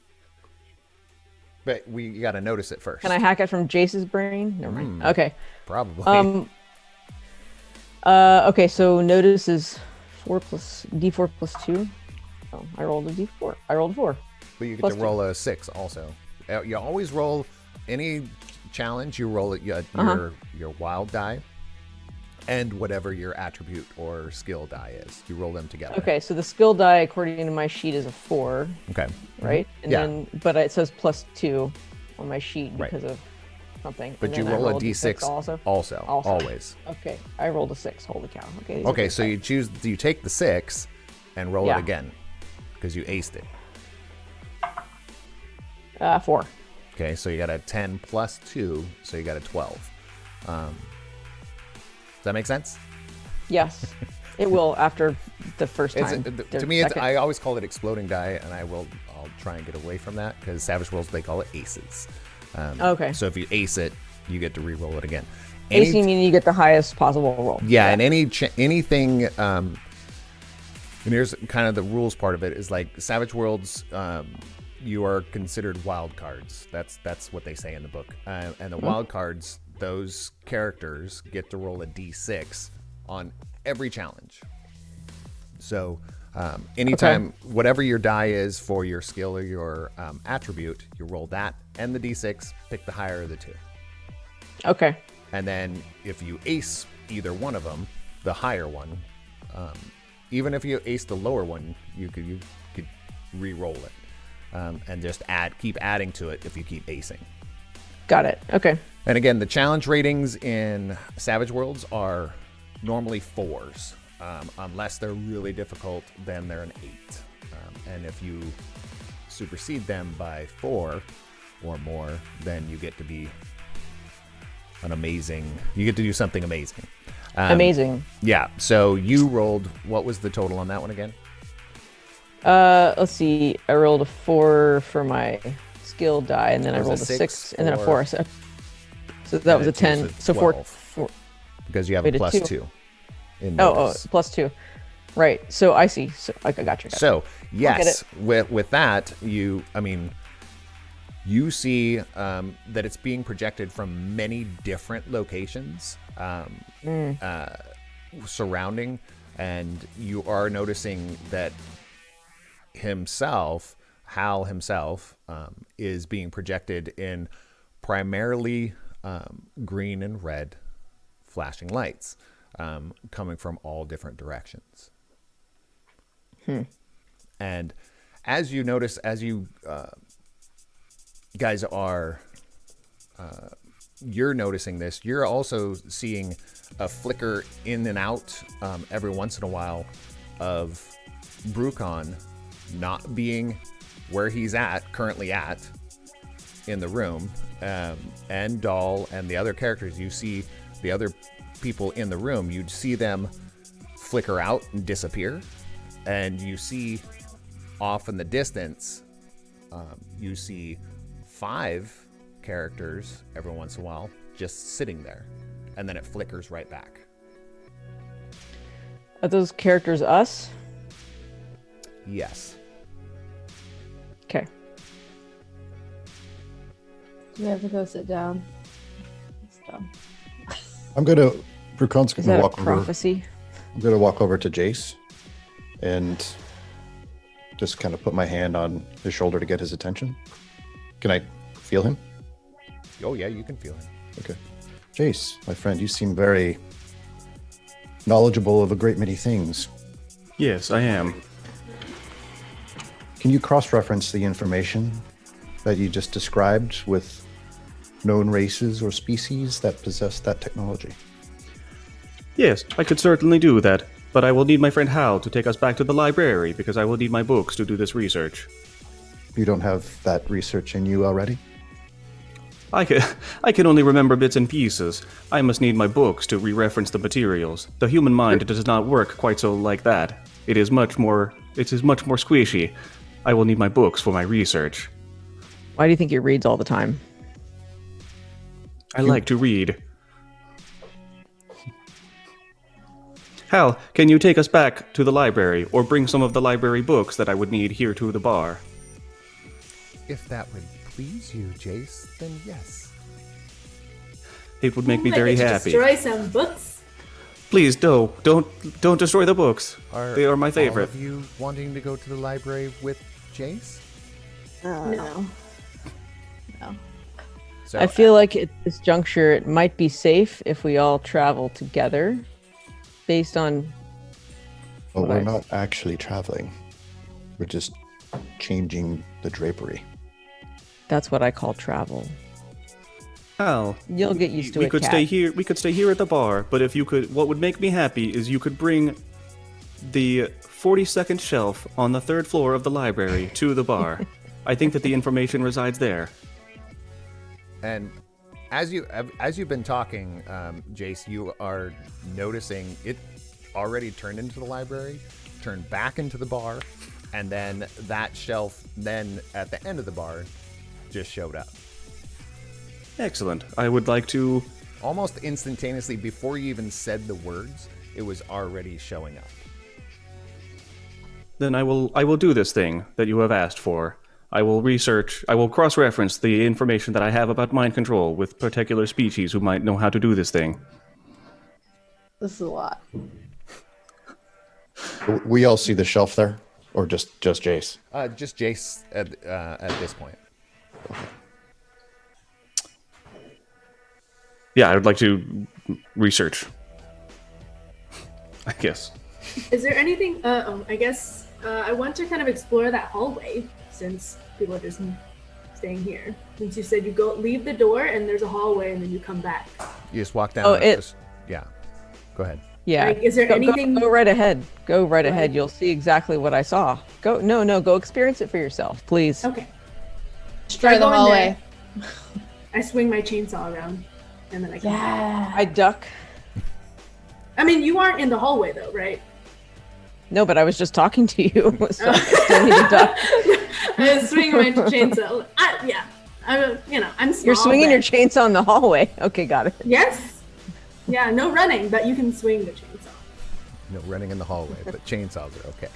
But you got to notice it first. Can I hack it from Jace's brain? Never mind. Okay. Probably. Okay, so notice is D4 plus 2. Oh, I rolled a D4. I rolled 4. But you get plus to roll a 6 also. You always roll any challenge. You roll it your wild die, and whatever your attribute or skill die is. You roll them together. Okay, so the skill die according to my sheet is a 4. Okay. Right? And Yeah. then but it says plus 2 on my sheet Right. because of something. But And you then I roll a rolled d6 also. also, always. Okay, I rolled a 6. Holy cow. Okay. these are Okay, good so dice. you take the 6 and roll it Yeah. again because you aced it. 4. Okay, so you got a 10 plus 2, so you got a 12. Does that make sense? Yes. It will after the first time. To me, I always call it exploding die, and I'll try and get away from that because Savage Worlds, they call it aces. Okay. So if you ace it, you get to re-roll it again. AC meaning you get the highest possible roll. Yeah, and anything, and here's kind of the rules part of it is like Savage Worlds, you are considered wild cards. That's what they say in the book. And the wild cards, those characters get to roll a d6 on every challenge. So anytime, whatever your die is for your skill or your attribute, you roll that and the d6, pick the higher of the two. Okay. And then if you ace either one of them, the higher one, even if you ace the lower one, you could re-roll it and just keep adding to it if you keep acing. Got it. Okay. And again, the challenge ratings in Savage Worlds are normally 4s. Unless they're really difficult, then they're an 8. And if you supersede them by 4 or more, then you get to be you get to do something amazing. Amazing. Yeah. So you rolled, what was the total on that one again? Let's see. I rolled a 4 for my skill die, and then I Was it rolled a 6 6 and then a or- 4. So that was a 10. So 12. 4. Because you have Wait, a a plus 2. 2. In Oh, notice. plus 2. Right. So I see. So I got you. So yes, with that, you see that it's being projected from many different locations surrounding, and you are noticing that Hal himself, is being projected in primarily green and red flashing lights coming from all different directions. And as you notice, as you guys are you're noticing this, you're also seeing a flicker in and out every once in a while of Brucon not being where he's currently at in the room, and Dahl and the other characters. You see the other people in the room, you'd see them flicker out and disappear, and you see off in the distance, you see 5 characters every once in a while just sitting there, and then it flickers right back. Are those characters us? Yes. Okay. Do we have to go sit down? It's dumb. I'm gonna. Brucon's Is gonna that a walk over. prophecy? I'm gonna walk over to Jace, and just kind of put my hand on his shoulder to get his attention. Can I feel him? Oh yeah, you can feel it. Okay. Jace, my friend, you seem very knowledgeable of a great many things. Yes, I am. Can you cross-reference the information that you just described with known races or species that possess that technology? Yes, I could certainly do that, but I will need my friend Hal to take us back to the library because I will need my books to do this research. You don't have that research in you already? I can only remember bits and pieces. I must need my books to re-reference the materials. The human mind does not work quite so like that. It is much more squishy. I will need my books for my research. Why do you think he reads all the time? I like to read. Hal, can you take us back to the library or bring some of the library books that I would need here to the bar? If that would please you, Jace, then yes. It would make me I very get to happy. Destroy some books. Please, don't destroy the books. They are my All favorite. of you wanting to go to the library with Jace? No. So I feel like at this juncture, it might be safe if we all travel together, based on. But What we're I- not actually traveling. We're just changing the drapery. That's what I call travel. Hal, You'll get used to we it. could Kat. stay here. We could stay here at the bar, but if you could, what would make me happy is you could bring the 42nd shelf on the 3rd floor of the library to the bar. I think that the information resides there. And as you've been talking, Jace, you are noticing it already turned into the library, turned back into the bar, and then that shelf then at the end of the bar just showed up. Excellent. I would like to. Almost instantaneously, before you even said the words, it was already showing up. Then I will do this thing that you have asked for. I will cross-reference the information that I have about mind control with particular species who might know how to do this thing. This is a lot. We all see the shelf there, or just Jace? Just Jace at this point. Yeah, I would like to research. I guess. Is there anything? I guess I want to kind of explore that hallway since people are just staying here. Since you said you leave the door and there's a hallway and then you come back. You just walk down. Oh, yeah. Go ahead. Yeah. Like, is there anything? Go right ahead. Go right ahead. Right. You'll see exactly what I saw. Go experience it for yourself, please. Okay. Destroy I the go in hallway. there. I swing my chainsaw around, and then I come back. Yeah. I duck. I mean, you aren't in the hallway though, right? No, but I was just talking to you. So I still need to duck. I swing my chainsaw. I'm small. You're swinging your but- chainsaw in the hallway. Okay, got it. Yes. Yeah, no running, but you can swing the chainsaw. No running in the hallway, but chainsaws are okay.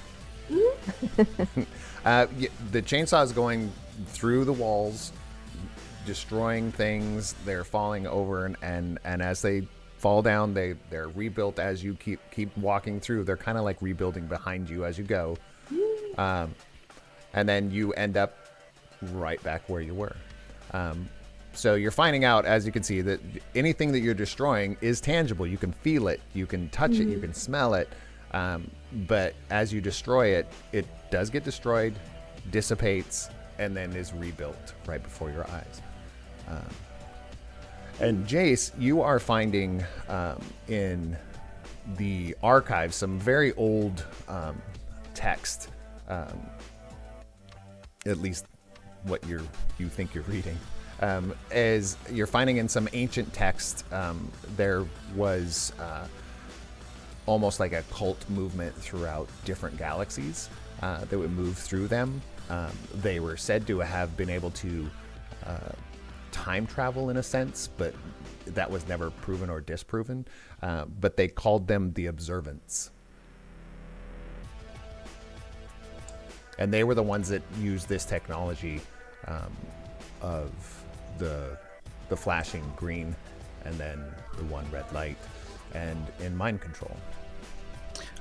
The chainsaw is going through the walls, destroying things. They're falling over, and as they fall down, they're rebuilt as you keep walking through. They're kind of like rebuilding behind you as you go, and then you end up right back where you were. So you're finding out, as you can see, that anything that you're destroying is tangible. You can feel it, you can touch it, you can smell it. But as you destroy it, it does get destroyed, dissipates, and then is rebuilt right before your eyes. And Jace, you are finding in the archives some very old text, at least what you think you're reading. As you're finding in some ancient text, there was almost like a cult movement throughout different galaxies that would move through them. They were said to have been able to time travel in a sense, but that was never proven or disproven. But they called them the Observants. And they were the ones that used this technology of the flashing green and then the one red light and in mind control.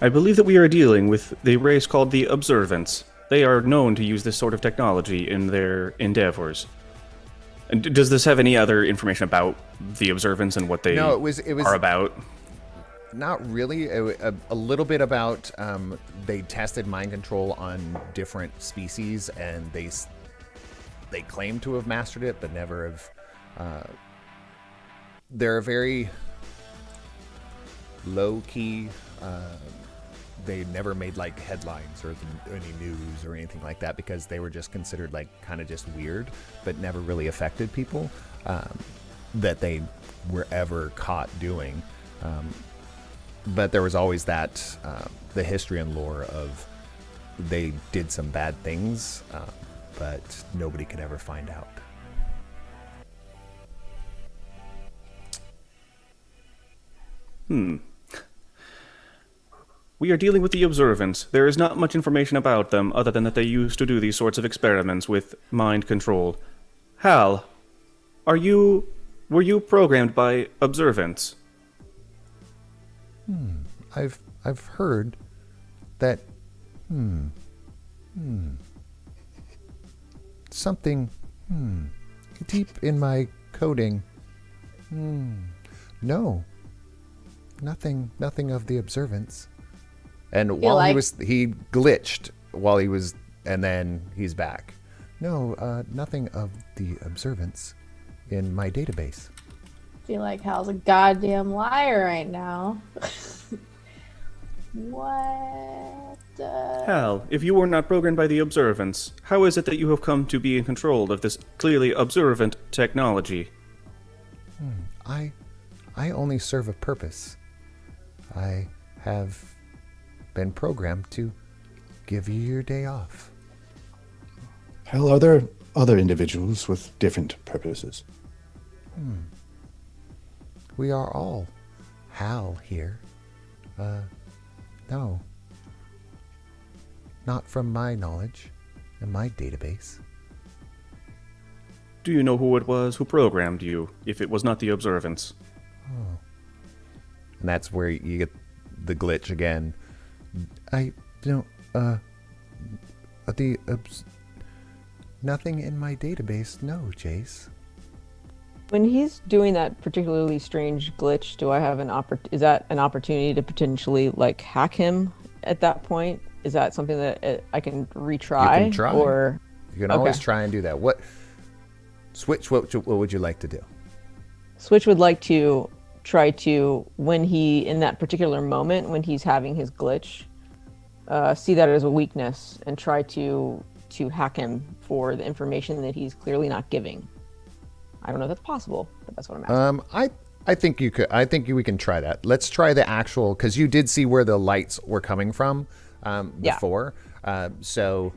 I believe that we are dealing with the race called the Observants. They are known to use this sort of technology in their endeavors. And does this have any other information about the Observants and what they are about? Not really. A little bit about they tested mind control on different species, and they claim to have mastered it, but never have. They're a very low key. They never made like headlines or any news or anything like that because they were just considered like kind of just weird, but never really affected people that they were ever caught doing. But there was always that the history and lore of they did some bad things, but nobody could ever find out. We are dealing with the Observants. There is not much information about them other than that they used to do these sorts of experiments with mind control. Hal, were you programmed by Observants? I've heard that something deep in my coding. No. Nothing of the Observants. And while he glitched while he was, and then he's back. No, nothing of the Observants in my database. I feel like Hal's a goddamn liar right now. What? Hal, if you were not programmed by the Observants, how is it that you have come to be in control of this clearly observant technology? I only serve a purpose. I have been programmed to give you your day off. Hell, are there other individuals with different purposes? We are all Hal here. No. Not from my knowledge and my database. Do you know who it was who programmed you, if it was not the Observants? And that's where you get the glitch again. I don't, nothing in my database, no, Jace. When he's doing that particularly strange glitch, do I have is that an opportunity to potentially like hack him at that point? Is that something that I can retry? You can try. Or you can always try and do that. Switch, what would you like to do? Switch would like to try to, when he, in that particular moment, when he's having his glitch, see that as a weakness and try to hack him for the information that he's clearly not giving. I don't know if that's possible, but that's what I'm asking. I think you could. I think we can try that. Let's try the actual, because you did see where the lights were coming from before. So,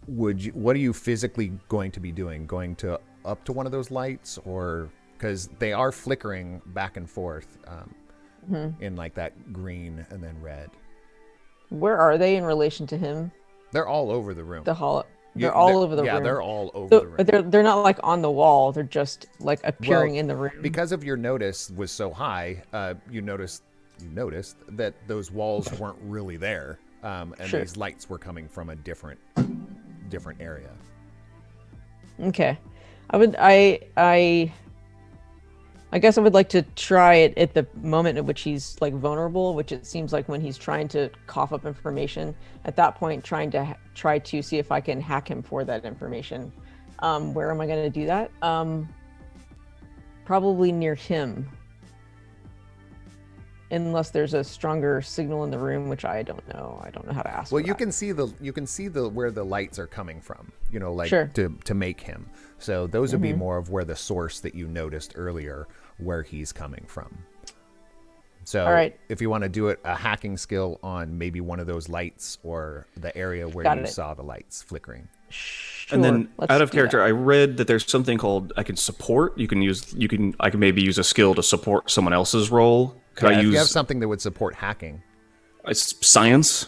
what are you physically going to be doing? Going to up to one of those lights, or because they are flickering back and forth in like that green and then red. Where are they in relation to him? They're all over the room. The hall. They're all over the room. Yeah, they're all over the room. But they're not like on the wall. They're just like appearing in the room. Because of your notice was so high, you noticed that those walls weren't really there, and these lights were coming from a different area. Okay, I guess I would like to try it at the moment at which he's like vulnerable, which it seems like when he's trying to cough up information. At that point, try to see if I can hack him for that information. Where am I going to do that? Probably near him, unless there's a stronger signal in the room, which I don't know. I don't know how to ask. Well, you can see the where the lights are coming from. You know, like to make him. So those would be more of where the source that you noticed earlier, where he's coming from. So All right. if you want to do a hacking skill on maybe one of those lights or the area where Got you it. saw the lights flickering. Sure. And then let's out of do character, that. I read that there's something called I can support. I can maybe use a skill to support someone else's role. Could Yeah, I if you have use something that would support hacking. science?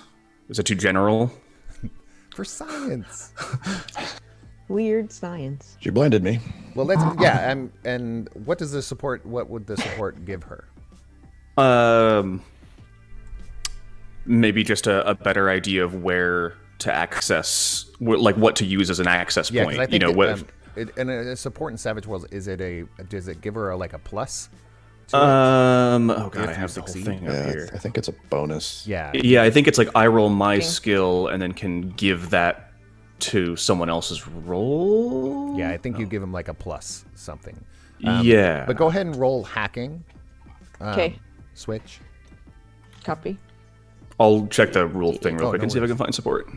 Is it too general? For science. Weird science. She blinded me. Well, and what does the support? What would the support give her? Maybe just a better idea of where to access, like what to use as an access Yeah, point. because I think what? in a support in Savage Worlds, does it give her like a plus? Oh god, I you have the whole succeed? thing up Yeah, here. I think it's a bonus. Yeah. Yeah, I think it's like I roll my skill and then can give that to someone else's roll. Yeah, I think you give him like a plus something. Yeah. But go ahead and roll hacking. Okay. Switch. Copy. I'll check the rule thing real Oh, quick no and see if I worries. can find support.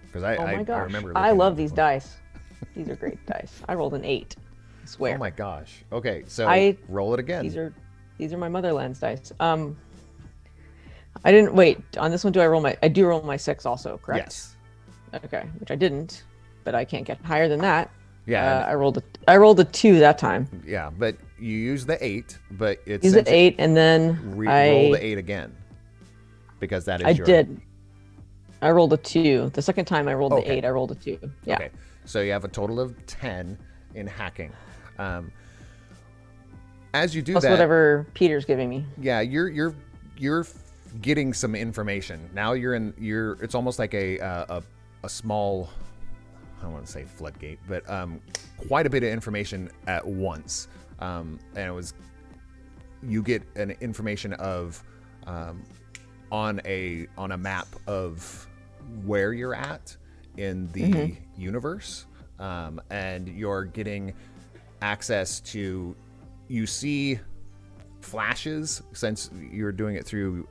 Because Oh my I gosh. remember. I looking love at these this dice. These are great dice. I rolled an 8. I swear. one. Oh my gosh. Okay, so I- roll it again. These are my Motherlands dice. I didn't wait. On this one I do roll my 6 also, correct? Yes. Okay, which I didn't, but I can't get higher than that. Yeah. I rolled a 2 that time. Yeah, but you use the 8, but it's Use it 8 and then roll the 8 again. Because that is I your did. I rolled a 2. The second time I rolled the Okay. 8, I rolled a 2. Yeah. Okay. So you have a total of 10 in hacking. As you do Plus that, whatever Peter's giving me. yeah, you're getting some information. Now it's almost like a small, I don't want to say floodgate, but quite a bit of information at once. And you get an information of on a map of where you're at in the universe, and you're getting access to. You see flashes, since you're doing it through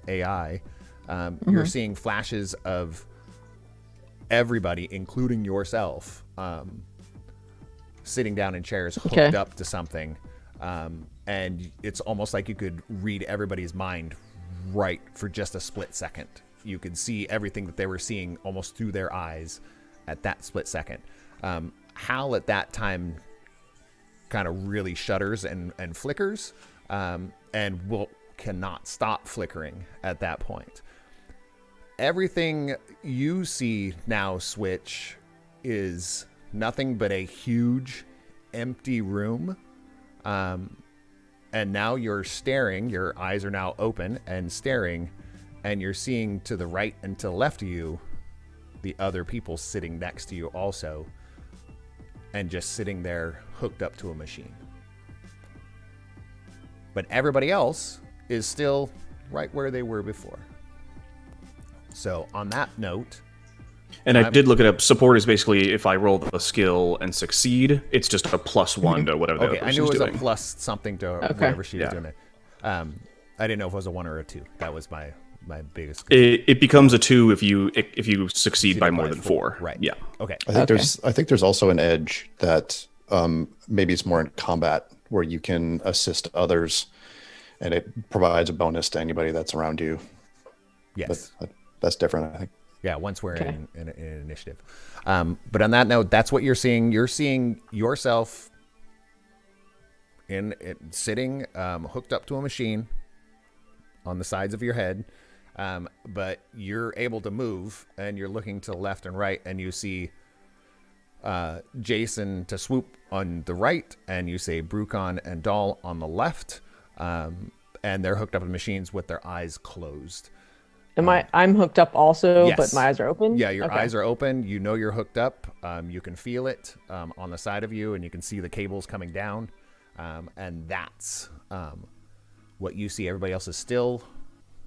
AI. You're seeing flashes of everybody, including yourself, sitting down in chairs hooked up to something. And it's almost like you could read everybody's mind right for just a split second. You could see everything that they were seeing almost through their eyes at that split second. Hal at that time kind of really shudders and flickers, and cannot stop flickering at that point. Everything you see now, Switch, is nothing but a huge empty room. And now you're staring, your eyes are now open and staring, and you're seeing to the right and to the left of you the other people sitting next to you also, and just sitting there hooked up to a machine. But everybody else is still right where they were before. So on that note, And I did look it up. Support is basically if I roll the skill and succeed, it's just a +1 to whatever the okay, other I knew person's it was doing. a plus something to whatever she was doing it. I didn't know if it was a 1 or a 2. That was my biggest. It becomes a 2 if you succeed by more than 4. Right. Yeah. Okay. I think there's also an edge that maybe it's more in combat where you can assist others, and it provides a bonus to anybody that's around you. Yes. That's different, I think. Yeah, once we're in initiative. But on that note, that's what you're seeing. You're seeing yourself sitting hooked up to a machine on the sides of your head. But you're able to move, and you're looking to the left and right, and you see Jason to swoop on the right, and you say Brucon and Dahl on the left. And they're hooked up to machines with their eyes closed. I'm hooked up also, Yes. but my eyes are open? Yeah, your Okay. eyes are open. You know you're hooked up. You can feel it on the side of you, and you can see the cables coming down. And that's what you see. Everybody else is still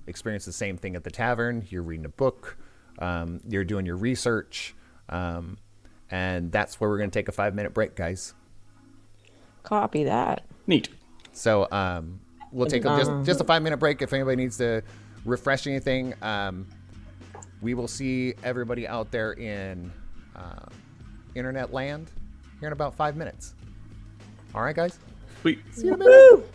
experiencing the same thing at the tavern. You're reading a book. You're doing your research. And that's where we're going to take a 5-minute break, guys. Copy that. Neat. So we'll take just a 5-minute break if anybody needs to refresh anything. We will see everybody out there in internet land here in about 5 minutes. All right, guys? Sweet. See you in a minute.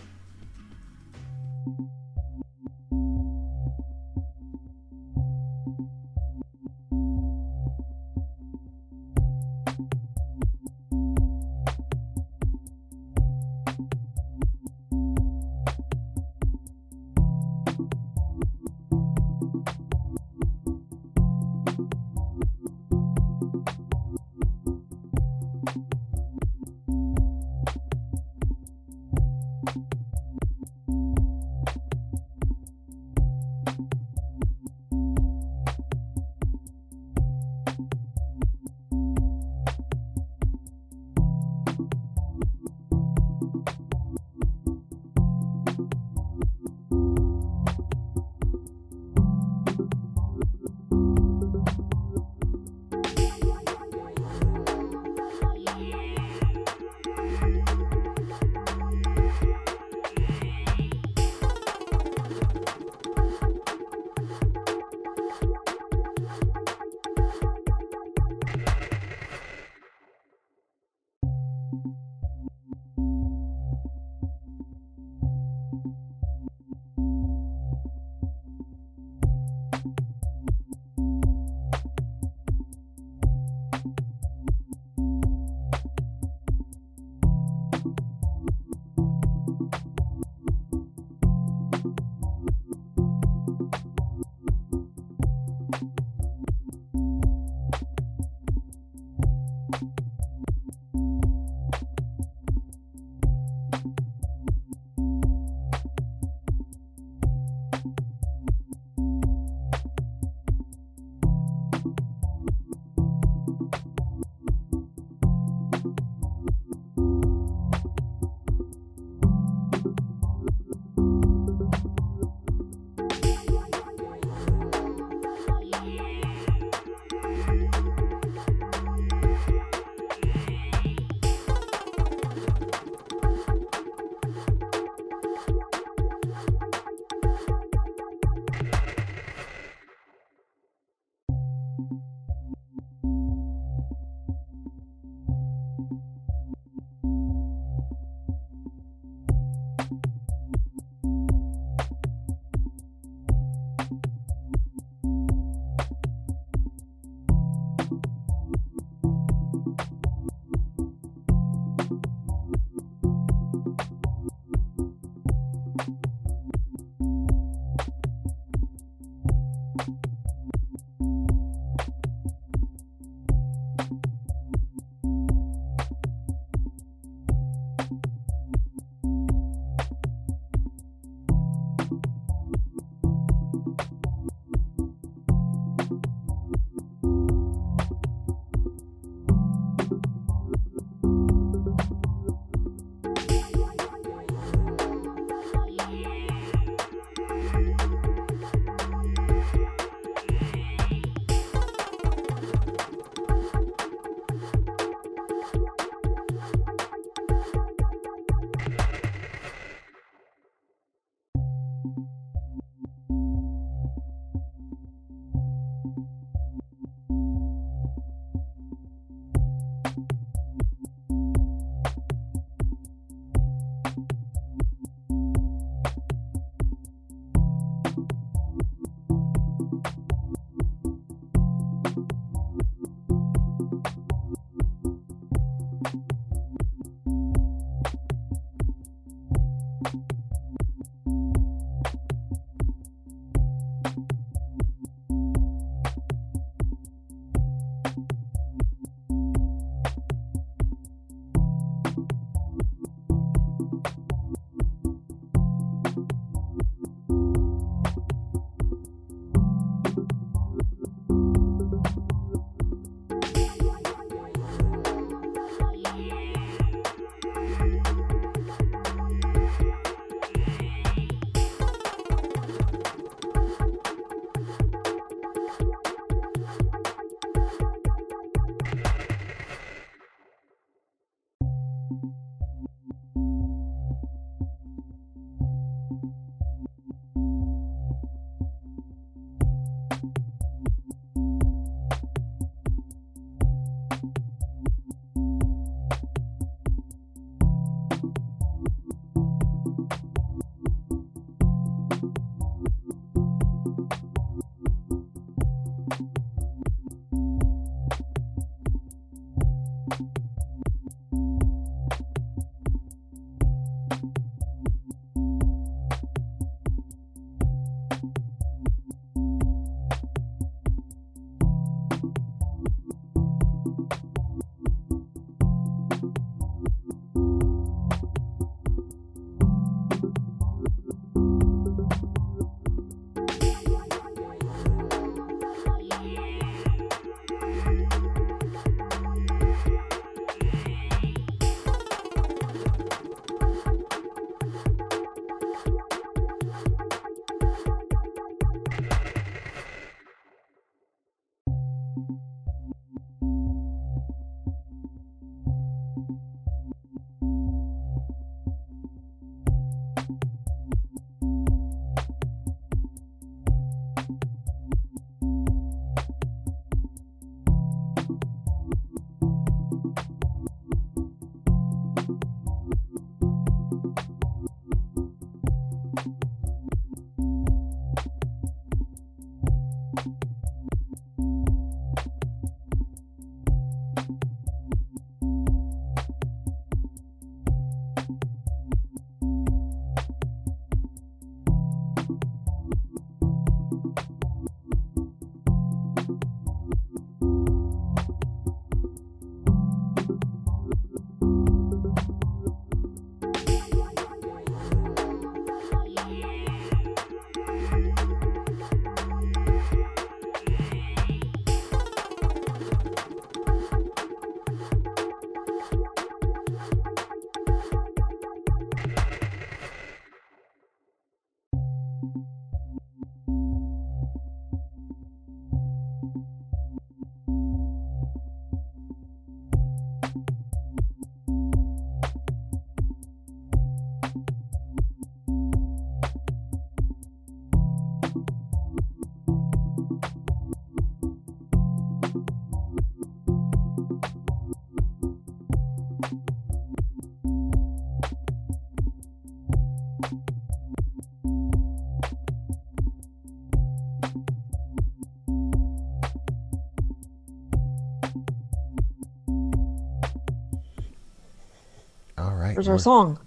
Where's our song?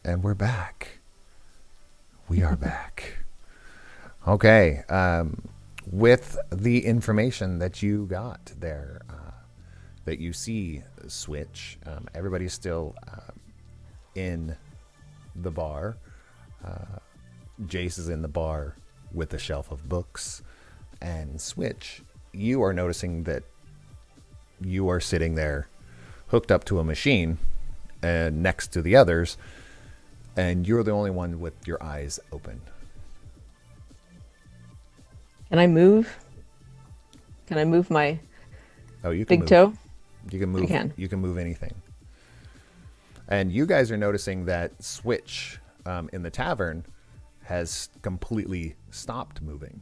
And we're back. We are back. Okay. With the information that you got there, that you see switch, everybody's still in the bar. Jace is in the bar with a shelf of books. And Switch, you are noticing that you are sitting there hooked up to a machine and next to the others, and you're the only one with your eyes open. Can I move? Can I move my You can big move. toe? You can move. I can. You can move anything. And you guys are noticing that Switch in the tavern has completely stopped moving.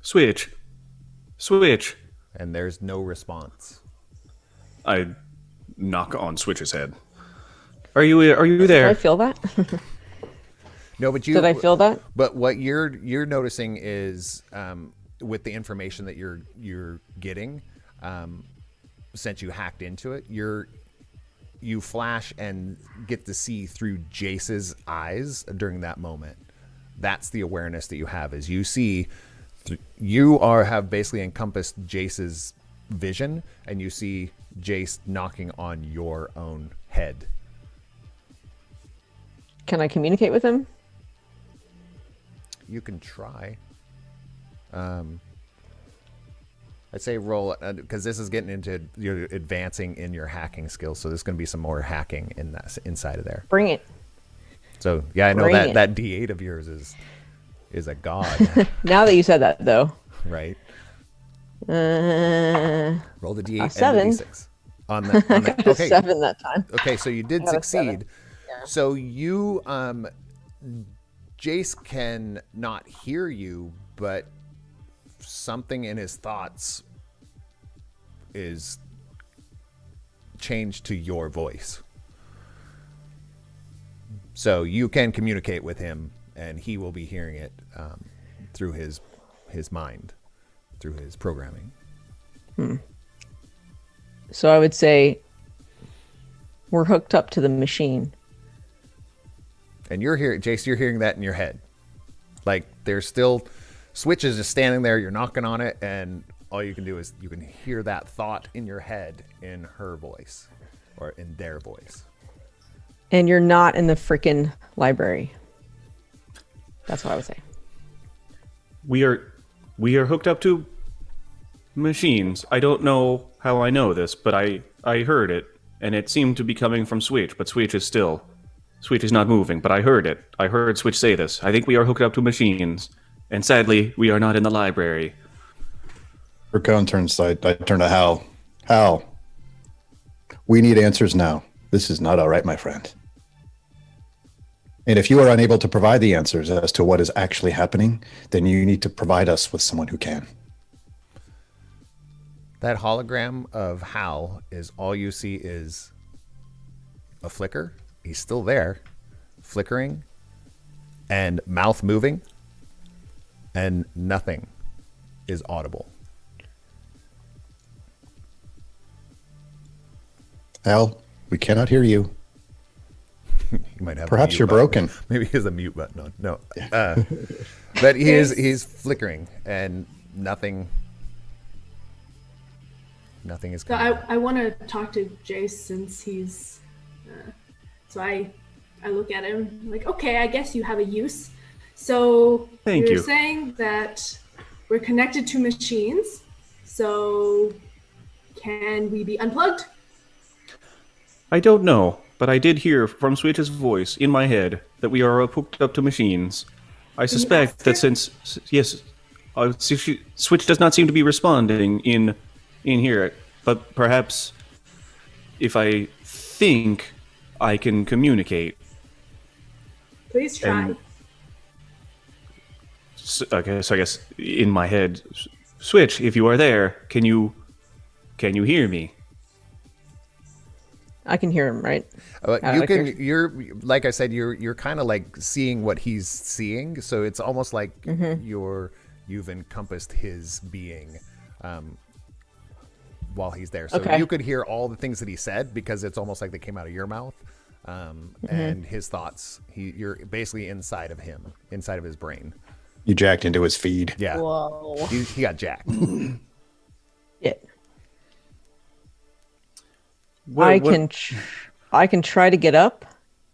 Switch. Switch. And there's no response. I knock on Switch's head. Are you Did I there? feel that? No, but you. Did I feel that? But what you're noticing is, with the information that you're getting, since you hacked into it, you flash and get to see through Jace's eyes during that moment. That's the awareness that you have. Is you see, have basically encompassed Jace's vision, and you see Jace knocking on your own head. Can I communicate with him? You can try. I'd say roll, because this is getting into you're advancing in your hacking skills. So there's going to be some more hacking in that inside of there. Bring it. So yeah, I know Bring it. that D8 of yours is a god, Now that you said that, though. right? Uh, Roll the D8 7. and the D6 on the a okay. 7 that time. Okay, so you did got a 7. succeed. So you, Jace can not hear you, but something in his thoughts is changed to your voice. So you can communicate with him, and he will be hearing it through his mind, through his programming. So I would say we're hooked up to the machine. And you're hearing, Jace, you're hearing that in your head. Like there's still switches just standing there. You're knocking on it, and all you can do is you can hear that thought in your head in her voice or in their voice. And you're not in the freaking library. That's what I would say. We are hooked up to machines. I don't know how I know this, but I heard it, and it seemed to be coming from Switch, but Switch is not moving, but I heard it. I heard Switch say this. I think we are hooked up to machines, and sadly, we are not in the library. Raccoon turns. I turn to Hal. Hal, we need answers now. This is not all right, my friend. And if you are unable to provide the answers as to what is actually happening, then you need to provide us with someone who can. That hologram of Hal is all you see is a flicker. He's still there, flickering, and mouth moving, and nothing is audible. Hal, we cannot hear you. You might have Perhaps a mute you're button. broken. Maybe he has a mute button on. No, but he's flickering, and nothing is So coming. I want to talk to Jace since he's. So I look at him like, okay, I guess you have a use. So Thank you're you. saying that we're connected to machines. So can we be unplugged? I don't know, but I did hear from Switch's voice in my head that we are hooked up to machines. I suspect that since Switch does not seem to be responding in here, but perhaps if I think I can communicate. Please try. And- Okay, so I guess in my head, Switch, if you are there, can you hear me? I can hear him, right? You I can. hear- You're like I said. You're kind of like seeing what he's seeing. So it's almost like you've encompassed his being, while he's there. So Okay. you could hear all the things that he said because it's almost like they came out of your mouth. And his thoughts, you're basically inside of him, inside of his brain. You jacked into his feed. Yeah. Whoa. He got jacked. Yeah. What- I what- can I can try to get up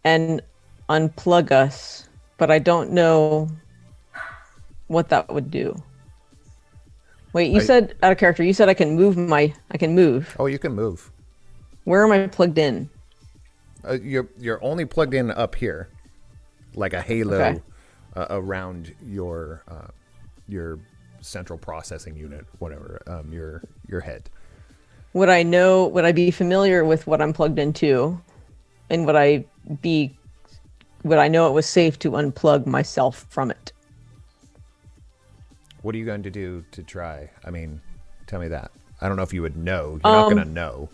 and unplug us, but I don't know what that would do. Wait, you said out of character. You said I can move. I can move. Oh, you can move. Where am I plugged in? You're only plugged in up here, like a halo Okay. around your central processing unit, whatever, your head. Would I know? Would I be familiar with what I'm plugged into, and would I know it was safe to unplug myself from it? What are you going to do to try? I mean, tell me that. I don't know if you would know. You're not going to know.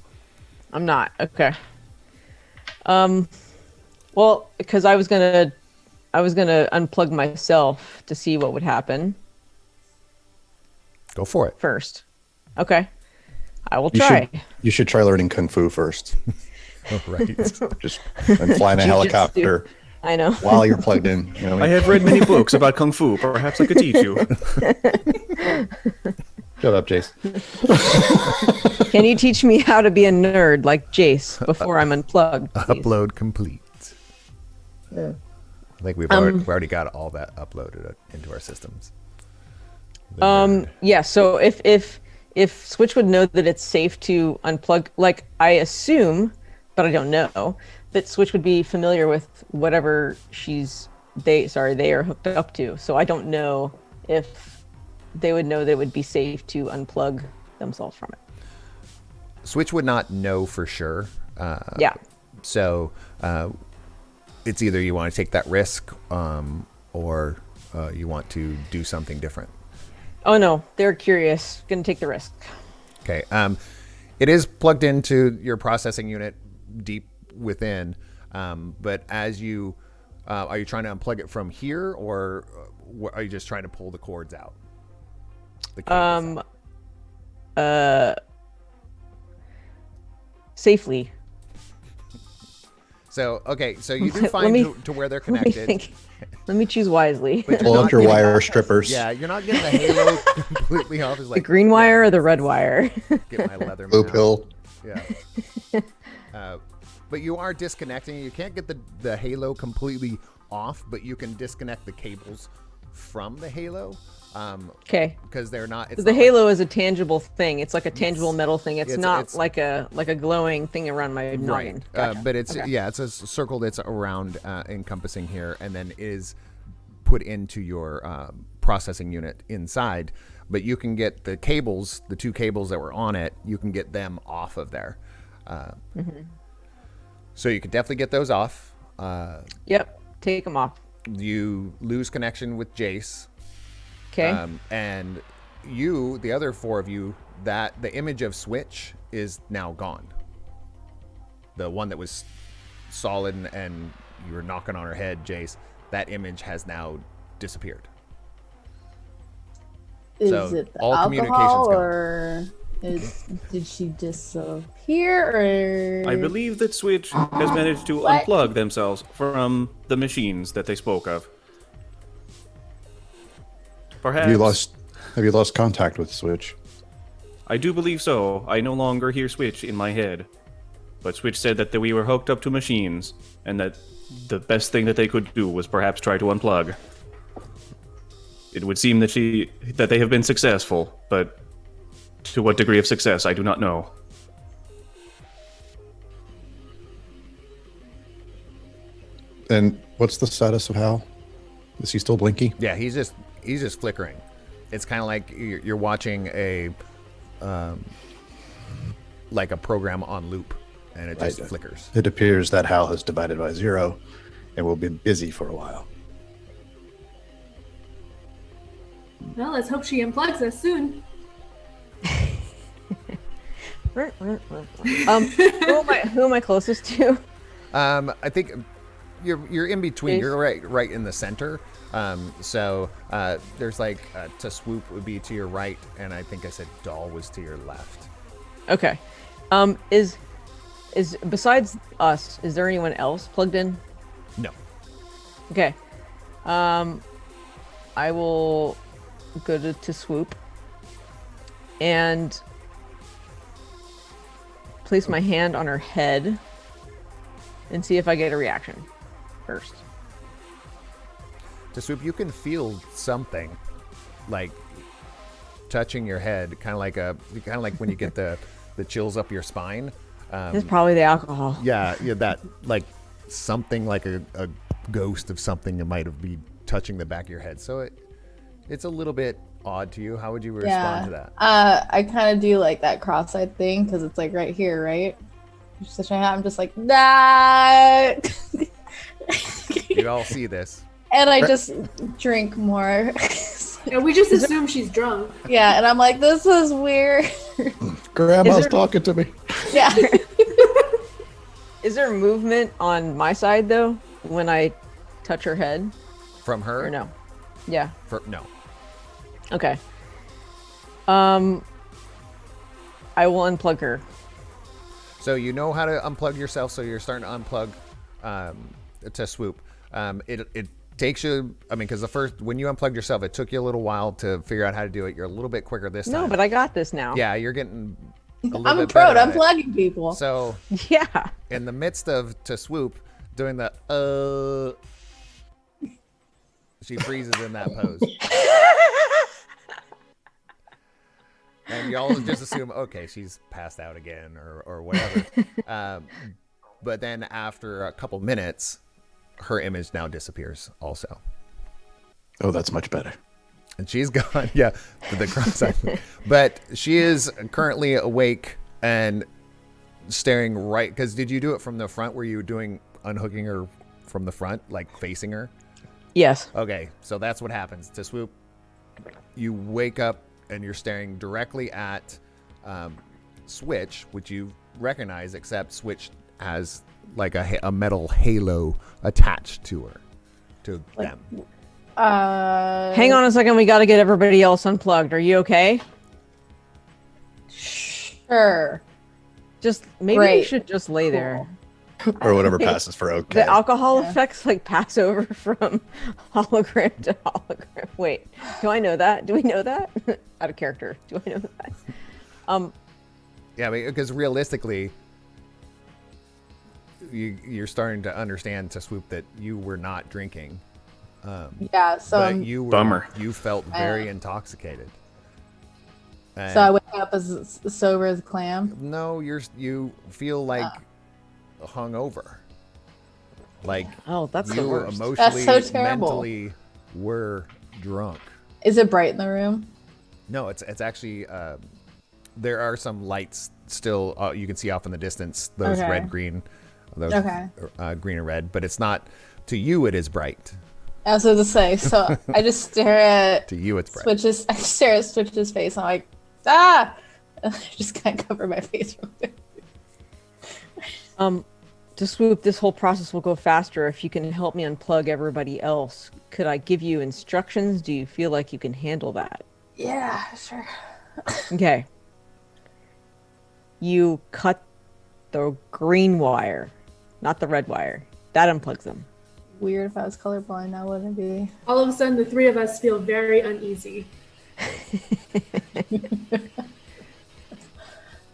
I'm not. Okay. Well, because I was gonna unplug myself to see what would happen Go for it. first. Okay. I will You try. you should try learning kung fu first. Right. Just and flying a helicopter I know. while you're plugged in. You know what I I mean? have read many books about kung fu. Perhaps I could teach you. Shut up, Jace. Can you teach me how to be a nerd like Jace before I'm unplugged? please? Upload complete. I think we've already got all that uploaded into our systems. The nerd. Yeah, so if Switch would know that it's safe to unplug, like I assume, but I don't know, that Switch would be familiar with whatever they are hooked up to. So I don't know if they would know that it would be safe to unplug themselves from it. Switch would not know for sure. Yeah. So it's either you want to take that risk or you want to do something different. Oh no, they're curious. Gonna take the risk. Okay. It is plugged into your processing unit deep within, but as you are you trying to unplug it from here, or are you just trying to pull the cords out? The cables out? Safely. So okay, so you do Let find me- to where they're Let me connected. think. Let me choose wisely. But Pull you're up not your getting- wire strippers. Yeah, you're not getting the halo completely off. It's The like green wire or the red wire? get my leather Blue mount. pill. Yeah. But you are disconnecting. You can't get the halo completely off, but you can disconnect the cables from the halo. Okay. Because they're not. It's The not halo is a tangible thing. It's like a tangible metal thing. It's it's- not it's- like a glowing thing around my right. noggin. Gotcha. But it's Okay. it's a circle that's around encompassing here, and then is put into your processing unit inside. But you can get the cables, the two cables that were on it, you can get them off of there. So you could definitely get those off. Yep. Take them off. You lose connection with Jace. Okay. And you, the other four of you, that the image of Switch is now gone. The one that was solid and you were knocking on her head, Jace, that image has now disappeared. Is So, it the all communication's alcohol, gone. or did she disappear, or I believe that Switch has managed to What? unplug themselves from the machines that they spoke of. Perhaps. Have you lost contact with Switch? I do believe so. I no longer hear Switch in my head. But Switch said that we were hooked up to machines, and that the best thing that they could do was perhaps try to unplug. It would seem that they have been successful, but to what degree of success, I do not know. And what's the status of Hal? Is he still blinky? Yeah, he's just flickering. It's kind of like you're watching a like a program on loop, and it just flickers. It appears that Hal has divided by 0 and will be busy for a while. Well, let's hope she unplugs us soon. Who am I closest to? I think you're in between. Jace? You're right in the center. So there's like to swoop would be to your right, and I think I said doll was to your left. Okay. Is besides us, is there anyone else plugged in? No. Okay. I will go to Swoop and place my hand on her head and see if I get a reaction first. To Swoop, you can feel something like touching your head, kind of like when you get the chills up your spine. It's probably the alcohol. Yeah, that like something like a ghost of something that might have been touching the back of your head. So it's a little bit odd to you. How would you respond to that? I kind of do like that cross-eyed thing because it's like right here, right? I'm just like, nah. You all see this. And I just drink more. And we just assume she's drunk. Yeah, and I'm like, this is weird. Grandma's talking to me. Yeah. Is there movement on my side though when I touch her head From her? or no? Yeah. No. Okay. I will unplug her. So you know how to unplug yourself, so you're starting to unplug to Swoop. It takes you, I mean, because when you unplugged yourself, it took you a little while to figure out how to do it. You're a little bit quicker this time. No, but I got this now. Yeah, you're getting a little I'm a bit pro better at at it. unplugging people. So Yeah. in the midst of to Swoop doing the she freezes in that pose. And y'all just assume, okay, she's passed out again or whatever. But then after a couple minutes, her image now disappears also. Oh, that's much better. And she's gone. Yeah, the cross-eyed. But she is currently awake and staring right. Because did you do it from the front? Were you unhooking her from the front, like facing her? Yes. Okay, so that's what happens. To Swoop, you wake up and you're staring directly at Switch, which you recognize, except Switch has like a metal halo attached to her, to them. Hang on a second. We got to get everybody else unplugged. Are you okay? Sure. Just maybe we Great. should just lay there. Or whatever passes for okay. The alcohol effects like pass over from hologram to hologram. Wait, do I know that? Do we know that? Out of character. Do I know that? Yeah, because realistically, you're starting to understand, to Swoop, that you were not drinking. Yeah, so But you Bummer. You felt very intoxicated. And so I wake up as sober as a clam. no, you feel like hungover. Like Oh, that's the you worst. emotionally, That's so terrible. mentally were drunk. Is it bright in the room? No, it's actually there are some lights still you can see off in the distance. Those Okay. red, green, those Okay. green and red. But it's not to you. It is bright. I was going to say, so I just stare at To you, it's bright. Switch's. I stare at Switch's face. I'm like, ah! And I just kind of cover my face real quick. To Swoop, this whole process will go faster if you can help me unplug everybody else. Could I give you instructions? Do you feel like you can handle that? Yeah, sure. Okay. You cut the green wire, not the red wire. That unplugs them. Weird if I was colorblind, I wouldn't be. All of a sudden, the three of us feel very uneasy.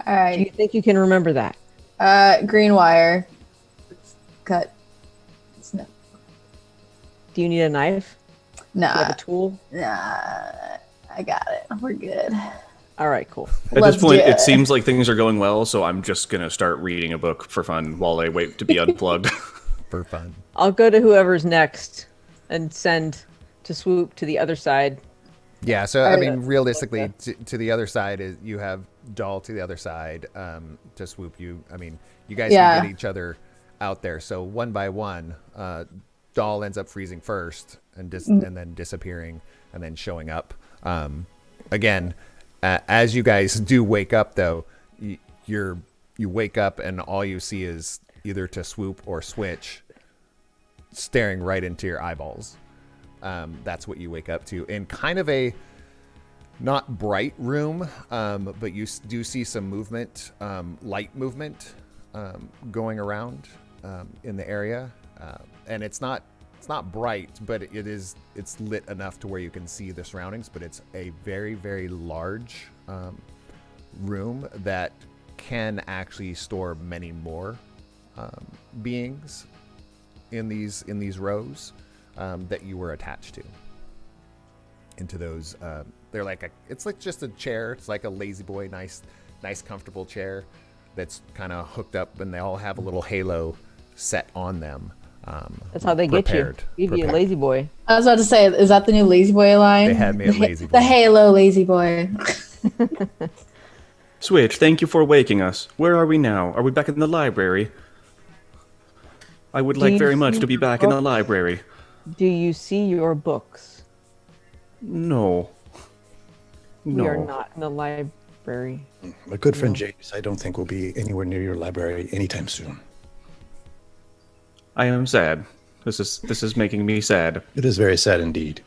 All Do you right. think you can remember that? Green wire. Cut. No. Do you need a knife? Do you have Nah. a tool? Nah. I got it. We're good. All right, cool. At Let's this point, do it seems like things are going well, so I'm just going to start reading a book for fun while I wait to be unplugged. For fun. I'll go to whoever's next and send to Swoop to the other side. Yeah, so I I- mean, realistically, to the other side is you have Doll to the other side. To Swoop, you guys Yeah. can get each other out there. So one by one, Doll ends up freezing first and and then disappearing and then showing up. Again, as you guys do wake up, though, you wake up and all you see is either to Swoop or Switch staring right into your eyeballs. That's what you wake up to in kind of a not bright room, but you do see some movement, light movement going around in the area, and it's not bright, but it's lit enough to where you can see the surroundings. But it's a very, very large room that can actually store many more beings in these rows that you were attached to. Into those, they're it's like just a chair. It's like a lazy boy, nice comfortable chair that's kind of hooked up, and they all have a little halo set on them. That's how they get you. You'd be a lazy boy. I was about to say, is that the new lazy boy line? They had me at lazy boy. The Halo lazy boy. Switch, thank you for waking us. Where are we now? Are we back in the library? I would like very much to be back in the library. Do you see your books? No. We are not in the library. My good friend James, I don't think we'll be anywhere near your library anytime soon. I am sad. This is making me sad. It is very sad indeed.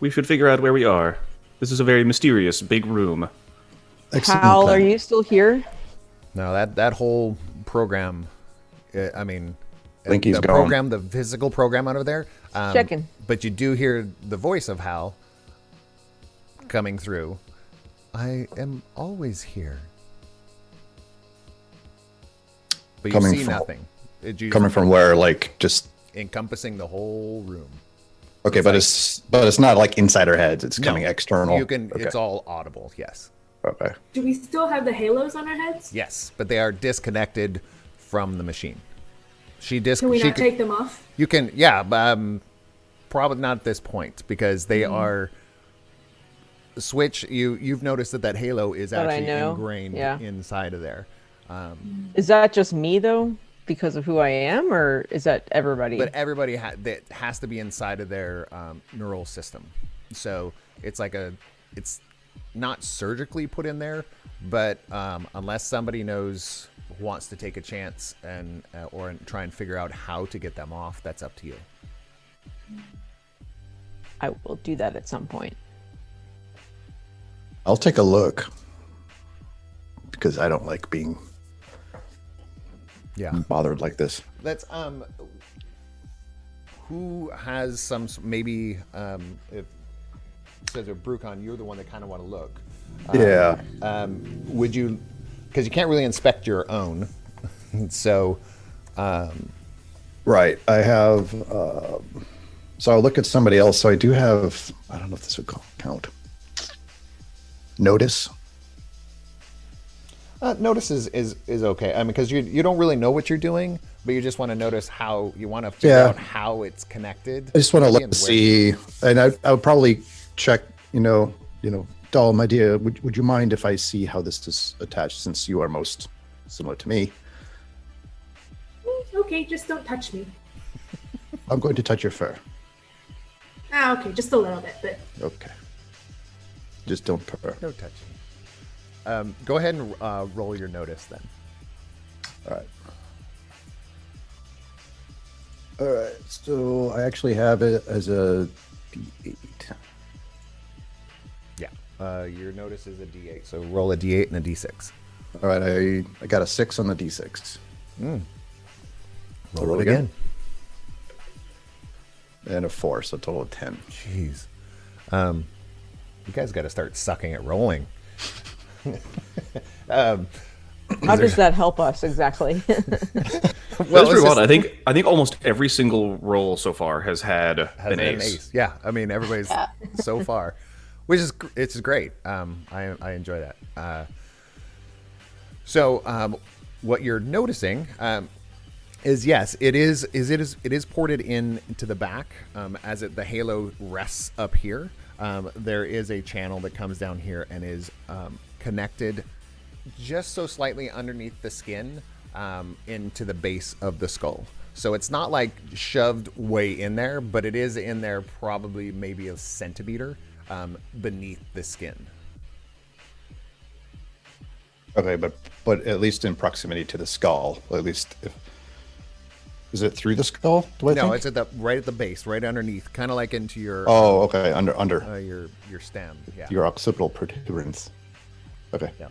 We should figure out where we are. This is a very mysterious, big room. Excellent Hal, plan. are you still here? No, that whole program, I mean, think he's the gone. program, the physical program over there. Checking. But you do hear the voice of Hal coming through. I am always here. But you Coming see from- nothing. Coming from where, like, just encompassing the whole room. okay, but it's not like inside our heads. It's coming external. You can. Okay. It's all audible. Yes. Okay. Do we still have the halos on our heads? Yes, but they are disconnected from the machine. Can we not take them off? You can. Yeah. Probably not at this point because they are. Switch. You've noticed that halo is actually ingrained inside of there. Is that just me though? Because of who I am, or is that everybody? But everybody that has to be inside of their neural system. So it's like it's not surgically put in there, but unless somebody wants to take a chance and or try and figure out how to get them off, that's up to you. I will do that at some point. I'll take a look because I don't like being bothered like this. Let's who has some maybe if it says Brucon, you're the one that kind of want to look. Would you, because you can't really inspect your own, so Right. I have so I'll look at somebody else. So I do have, I don't know if this would count. Notice. Notice is okay. I mean, because you don't really know what you're doing, but you just want to notice how you want to figure out how it's connected. I just want to look to see, and I would probably check. Doll, my dear, would you mind if I see how this is attached, since you are most similar to me? Okay, just don't touch me. I'm going to touch your fur. Okay, just a little bit, but Okay. Just don't purr. No touching. Go ahead and roll your notice then. All right. So I actually have it as a D8. Yeah. Your notice is a D8. So roll a D8 and a D6. All right. I got a 6 on the D6. Roll it again. And a 4, so a total of 10. Jeez. You guys got to start sucking at rolling. How does that help us exactly? Well, that's pretty odd. I think almost every single roll so far has had an ace. Yeah, I mean everybody's so far, which is it's great. I enjoy that. So what you're noticing is yes, it is ported into the back as the halo rests up here. There is a channel that comes down here and is connected just so slightly underneath the skin into the base of the skull. So it's not like shoved way in there, but it is in there probably maybe a centimeter beneath the skin. Okay, but at least in proximity to the skull, at least if Is it through the skull? Do I No, think? it's right at the base, right underneath, kind of like into your Oh, okay. Under your stem. Yeah. your occipital protuberance. Okay. Yeah.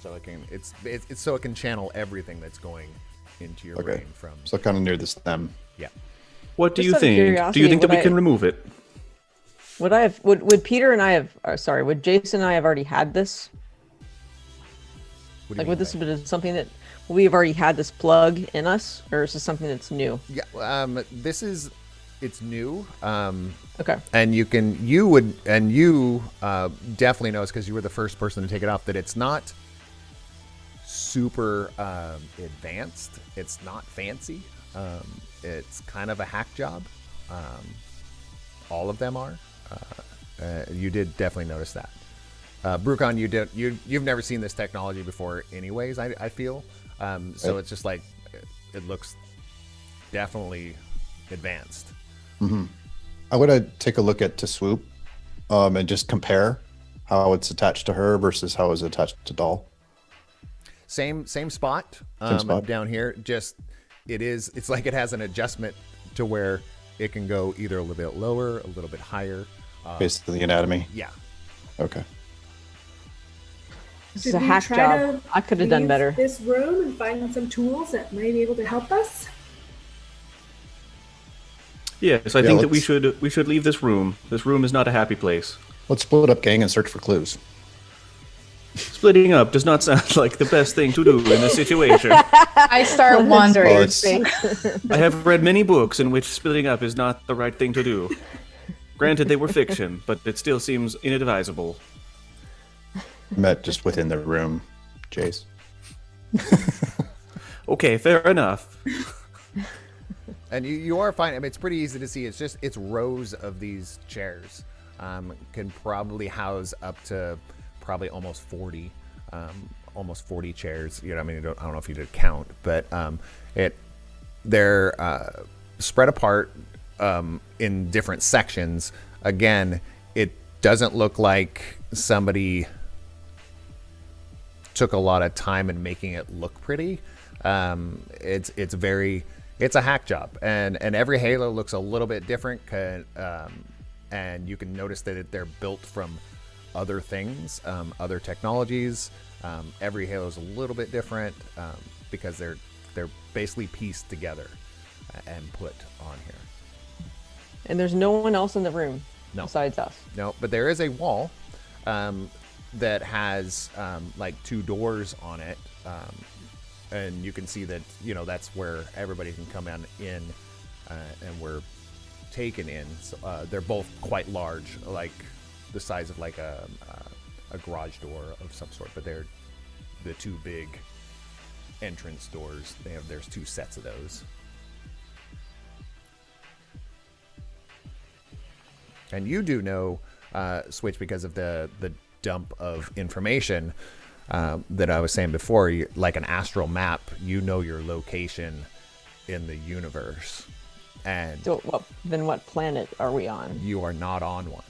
So it can it's so it can channel everything that's going into your Okay. brain from. So kind of near the stem. Yeah. What do Just you out of think? Do you curiosity, think that we would can I- remove it? Would Peter and I have would Jason and I have already had this? What do you Like mean would this by- have been something that we've already had this plug in us, or is this something that's new? Yeah. It's new. Okay. And you definitely notice because you were the first person to take it off that it's not super advanced. It's not fancy. It's kind of a hack job. All of them are. You did definitely notice that. Brucon, you've never seen this technology before, anyways. I feel so. It's just like it looks definitely advanced. I would take a look at to swoop, and just compare how it's attached to her versus how it's attached to doll. Same spot, spot. down here. Just it's like it has an adjustment to where it can go either a little bit lower, a little bit higher. Based on the anatomy. Yeah. Okay. This Should is a we hack try job. to I could have done leave better. This room and find some tools that might be able to help us. Yes, I Yeah, think that let's- we should leave this room. This room is not a happy place. Let's split up, gang, and search for clues. Splitting up does not sound like the best thing to do in this situation. I start wandering. Oh, it's- I have read many books in which splitting up is not the right thing to do. Granted, they were fiction, but it still seems inadvisable. Met just within the room, Jace. Okay, fair enough. And you are fine. I mean, it's pretty easy to see. It's rows of these chairs. Can probably house up to probably almost 40 chairs. You know, I mean, I don't know if you did count, but they're spread apart in different sections. Again, it doesn't look like somebody took a lot of time in making it look pretty. It's a hack job, and every Halo looks a little bit different. And you can notice that they're built from other things, other technologies. Every Halo is a little bit different because they're basically pieced together and put on here. And there's no one else in the room No. besides us. No, but there is a wall that has like two doors on it, and you can see that that's where everybody can come in, and we're taken in. So, they're both quite large, like the size of like a garage door of some sort. But they're the two big entrance doors. There's two sets of those. And you do know, Switch, because of the dump of information that I was saying before, like an astral map, you know your location in the universe. And So what planet are we on? you are not on one.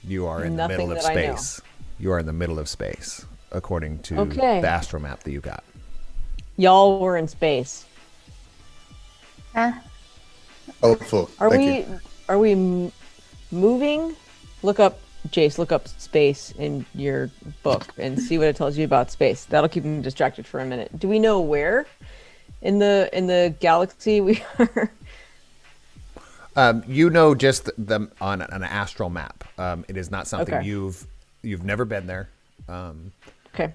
You are in the Nothing middle of that I know. space. You are in the middle of space, according to Okay. the astral map that you got. Y'all were in space. Oh, full. Are Thank you. moving? Look up, Jace. Look up space in your book and see what it tells you about space. That'll keep me distracted for a minute. Do we know where in the galaxy we are? You know just on an astral map. It is not something Okay. you've never been there. Okay.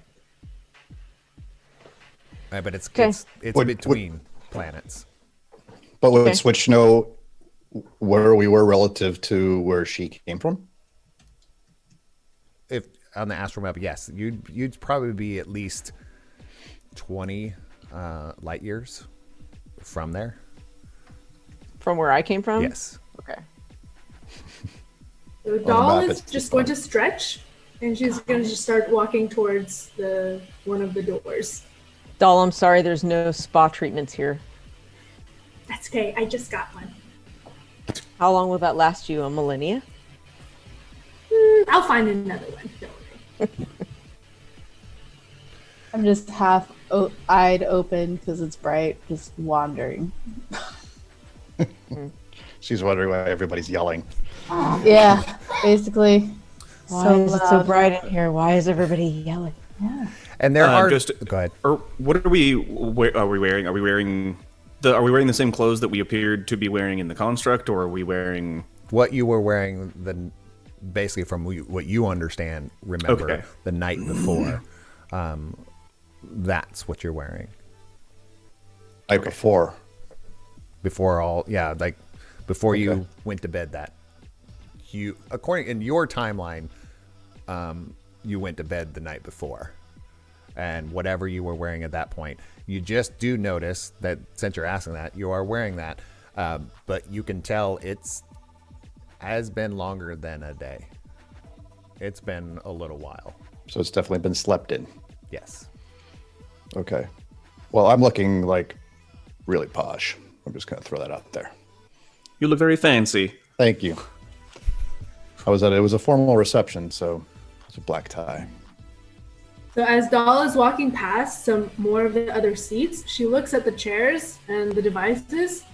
But it's Okay. it's Would- between planets. But would Okay. Switch know where we were relative to where she came from? If on the astral map, yes, you'd probably be at least 20 light years from there. From where I came from? Yes. Okay. The doll map, is it's just going to stretch, and she's going to just start walking towards one of the doors. Doll, I'm sorry, there's no spa treatments here. That's okay. I just got one. How long will that last you? A millennia? I'll find another one. Don't worry. I'm just half eyed open because it's bright, just wandering. She's wondering why everybody's yelling. Yeah, basically. Why is it so bright in here? Why is everybody yelling? Yeah. And there are. Just Go ahead. Or what are we wearing? Are we wearing the same clothes that we appeared to be wearing in the construct, or are we wearing What you were wearing basically from what you understand, remember Okay. the night before. That's what you're wearing. Night before. Before before you Okay. went to bed according in your timeline, you went to bed the night before. And whatever you were wearing at that point, you just do notice that since you're asking that, you are wearing that. But you can tell has been longer than a day. It's been a little while. So it's definitely been slept in. Yes. Okay. Well, I'm looking like really posh. I'm just going to throw that out there. you look very fancy? Thank you. It was a formal reception, so it's a black tie. So as Doll is walking past some more of the other seats, she looks at the chairs and the devices,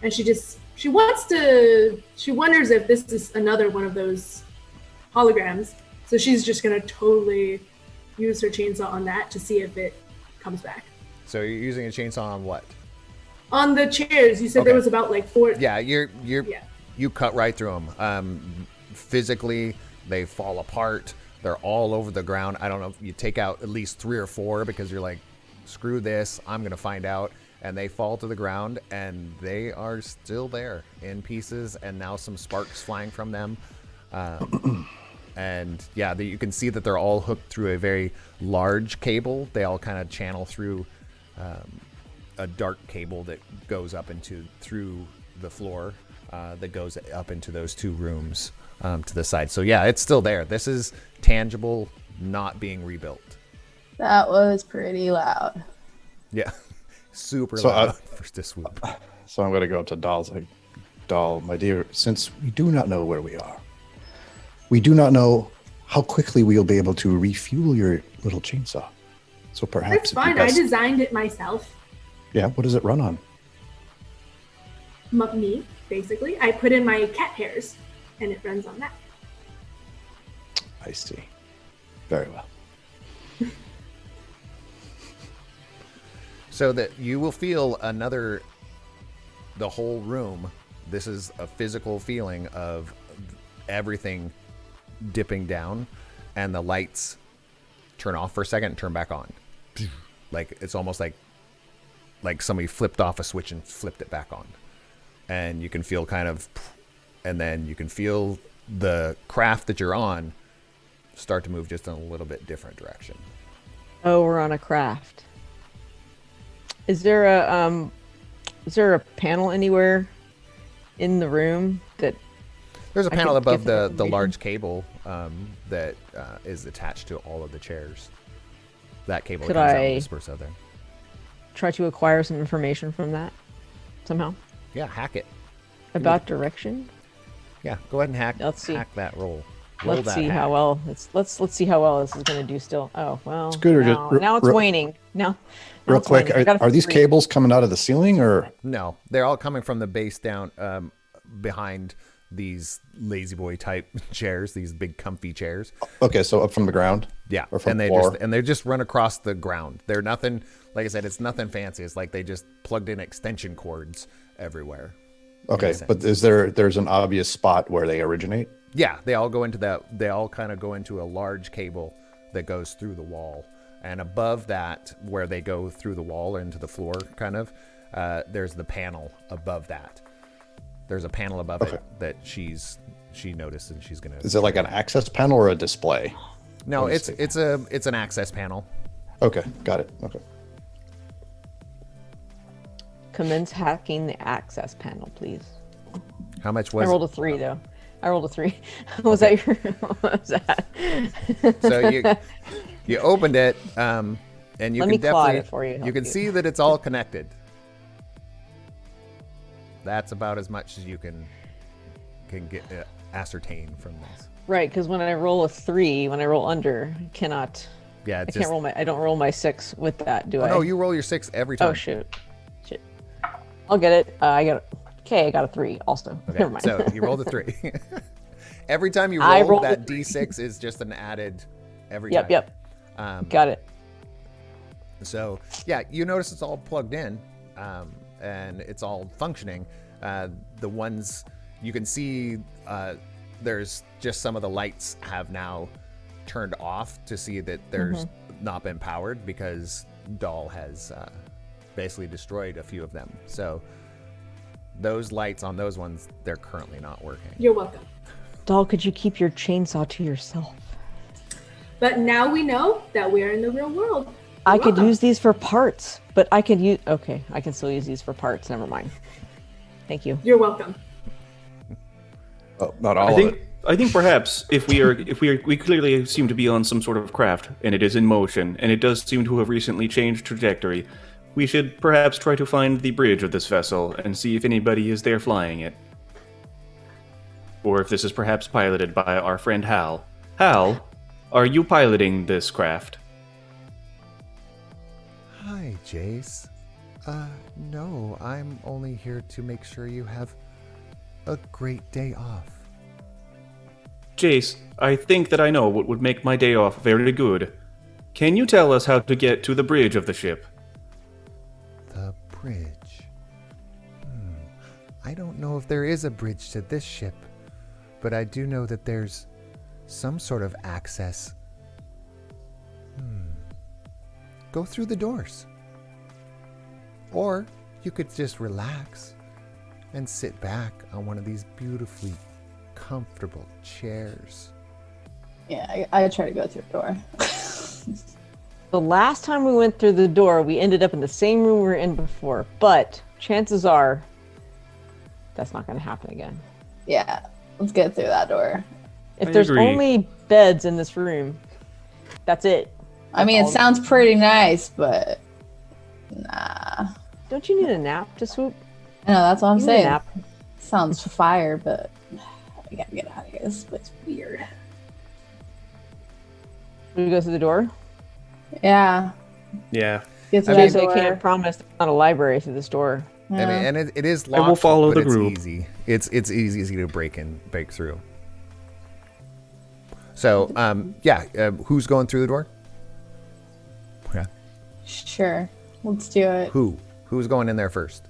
and she wonders if this is another one of those holograms. So she's just gonna totally use her chainsaw on that to see if it comes back. So you're using a chainsaw on what? On the chairs, you said there Okay. was about like 4. Yeah, you cut right through them. Physically, they fall apart. They're all over the ground. I don't know if you take out at least 3 or 4 because you're like, screw this, I'm gonna find out. And they fall to the ground, and they are still there in pieces, and now some sparks flying from them. And yeah, you can see that they're all hooked through a very large cable. They all kind of channel through a dark cable that goes up through the floor that goes up into those 2 rooms to the side. So yeah, it's still there. This is tangible, not being rebuilt. That was pretty loud. Yeah, super So, loud for this swoop. So I'm going to go up to Doll's like, Doll, my dear, since we do not know where we are, we do not know how quickly we'll be able to refuel your little chainsaw. So perhaps That's fine. I designed it myself. Yeah, what does it run on? Me, basically. I put in my cat hairs, and it runs on that. I see. Very well. So that you will feel the whole room. This is a physical feeling of everything dipping down, and the lights turn off for a second and turn back on. Like it's almost like somebody flipped off a switch and flipped it back on. And you can feel and then you can feel the craft that you're on start to move just in a little bit different direction. Oh, we're on a craft. Is there a panel anywhere in the room that There's a I panel could above get that the information. large cable that is attached to all of the chairs. That cable Could comes out I- and disperses out there. try to acquire some information from that somehow Yeah, hack it. about direction? Yeah, go ahead and hack. Let's see. Hack that roll. Roll Let's that see hack. how well let's see how well this is going to do still. Oh well, It's good, or now, just- now it's real- waning. Now Real it's quick, waning. I got a are these 3. cables coming out of the ceiling or? No, they're all coming from the base down behind these lazy boy type chairs, these big comfy chairs. Okay, so up from the ground? Yeah, Or from and the they floor? just run across the ground. They're nothing. Like I said, it's nothing fancy. It's like they just plugged in extension cords everywhere. Okay, sense. but there's an obvious spot where they originate? Yeah, they all go into that. They all kind of go into a large cable that goes through the wall, and above that, where they go through the wall into the floor, kind of, there's the panel above that. There's a panel above it that she noticed, and she's gonna. Is it like an access panel or a display? No, Let me it's see. it's an access panel. Okay, got it. Okay. Commence hacking the access panel, please. How much I was? rolled a 3 though. I rolled a 3. Was that your? What was that? So you opened it, and you Let can me claw definitely it for you, you help can you. see that it's all connected. That's about as much as you can get ascertain from this. Right, because when I roll a 3, when I roll under, I cannot Yeah, I it's can't just, roll my. I don't roll my 6 with that, do I? no, you roll your 6 every time. Oh shoot. I'll get it. I got. Okay, I got a 3 also. Okay, Never mind. so you rolled a 3. Every time you I roll, rolled a that 3. D6 is just an added every Yep. time. Yep. Got it. So yeah, you notice it's all plugged in, and it's all functioning. The ones you can see, there's just some of the lights have now turned off to see that there's not been powered because Doll has basically destroyed a few of them. So those lights on those ones, they're currently not working. You're welcome. Doll, could you keep your chainsaw to yourself? But now we know that we're in the real world. I You're could welcome. use these for parts, but I could use. Okay, I can still use these for parts. Never mind. Thank you. You're welcome. Oh, not all I of think it. I think perhaps if we clearly seem to be on some sort of craft and it is in motion and it does seem to have recently changed trajectory, we should perhaps try to find the bridge of this vessel and see if anybody is there flying it. Or if this is perhaps piloted by our friend Hal. Hal, are you piloting this craft? Hi, Jace. No, I'm only here to make sure you have a great day off. Jace, I think that I know what would make my day off very good. Can you tell us how to get to the bridge of the ship? The bridge. I don't know if there is a bridge to this ship, but I do know that there's some sort of access. Go through the doors. Or you could just relax and sit back on one of these beautifully comfortable chairs. Yeah, I try to go through the door. The last time we went through the door, we ended up in the same room we were in before, but chances are that's not going to happen again. Yeah, let's get through that door. If I there's agree. only beds in this room, that's it. I mean, it sounds pretty nice, but nah. Don't you need a nap to swoop? I know, that's what I'm You need a saying. nap. Sounds fire, but we gotta get out of here. This place is weird. Do we go through the door? Yeah. Yeah. Get through Okay, that so I door. can't promise there's not a library through this door. I mean, and it is I will locked, follow but the it's group. easy. It's easy to break through. So, who's going through the door? Yeah. Sure. Let's do it. Who's going in there first?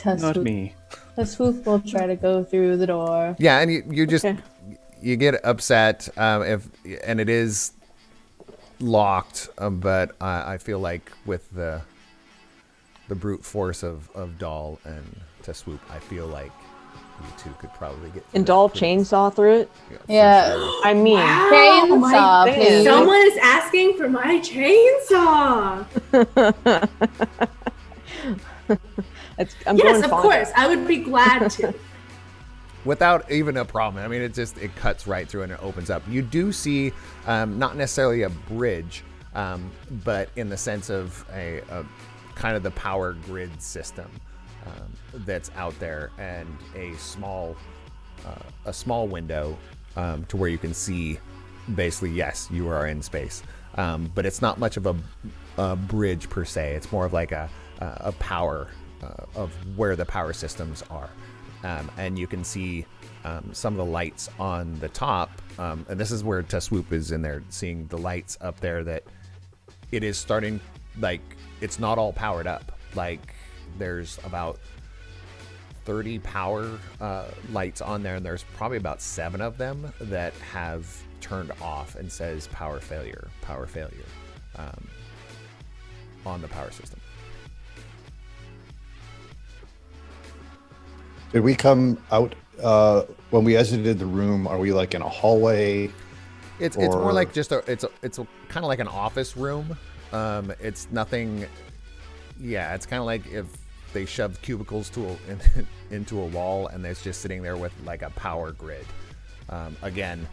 Not me. Swoop will try to go through the door. Yeah, and you just Okay. you get upset and it is locked, but I feel like with the brute force of Doll and to Swoop, I feel like you two could probably get. And Doll chainsaw through it? for Yeah. sure. I mean, Chainsaw, my please. Someone is asking for my chainsaw. I'm Yes, going of fond course. I would be glad to. Without even a problem. I mean, it cuts right through and it opens up. You do see, not necessarily a bridge, but in the sense of a kind of the power grid system that's out there, and a small window to where you can see. Basically, yes, you are in space, but it's not much of a bridge per se. It's more of like a power of where the power systems are. And you can see some of the lights on the top. And this is where Swoop is in there, seeing the lights up there, that it is starting, like, it's not all powered up. Like, there's about 30 power lights on there, and there's probably about 7 of them that have turned off and says power failure on the power system. Did we come out when we exited the room? Are we like in a hallway? It's more Or- like just it's kind of like an office room. It's nothing. Yeah, it's kind of like if they shoved cubicles into a wall, and it's just sitting there with like a power grid. Again,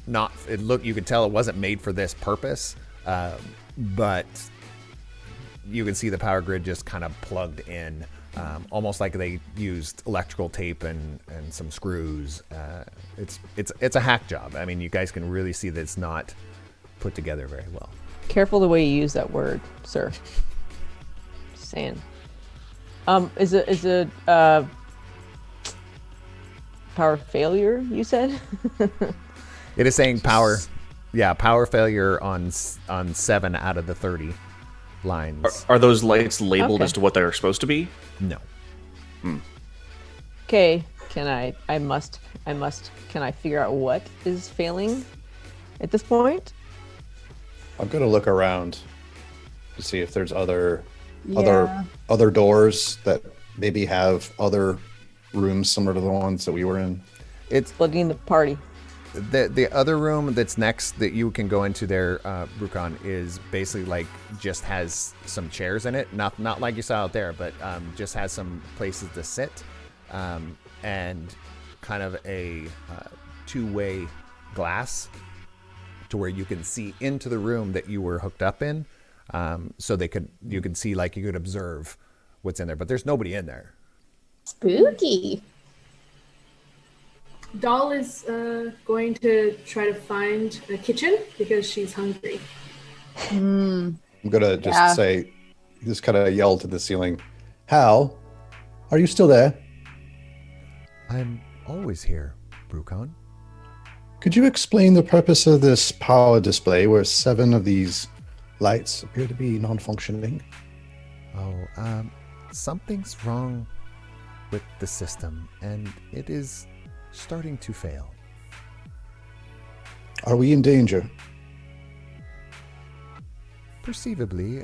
you could tell it wasn't made for this purpose, but you can see the power grid just kind of plugged in. Almost like they used electrical tape and some screws. It's a hack job. I mean, you guys can really see that it's not put together very well. Careful the way you use that word, sir. Just saying. Is it power failure? You said. It is saying power. Yeah, power failure on 7 out of the 30 lines. Are those lights labeled Okay. as to what they're supposed to be? No. Okay, can I figure out what is failing at this point? I'm gonna look around to see if there's other Yeah. doors that maybe have other rooms similar to the ones that we were in. It's Splitting the party. the other room that's next that you can go into there, Brucon, is basically like just has some chairs in it. Not like you saw out there, but just has some places to sit, and kind of a two-way glass to where you can see into the room that you were hooked up in, so you could see, like, you could observe what's in there, but there's nobody in there. Spooky. Doll is going to try to find a kitchen because she's hungry. I'm gonna just Yeah. say, just kind of yell to the ceiling, Hal, are you still there? I'm always here, Brucon. Could you explain the purpose of this power display where 7 of these lights appear to be non-functioning? Oh, something's wrong with the system, and it is starting to fail. Are we in danger? Perceivably,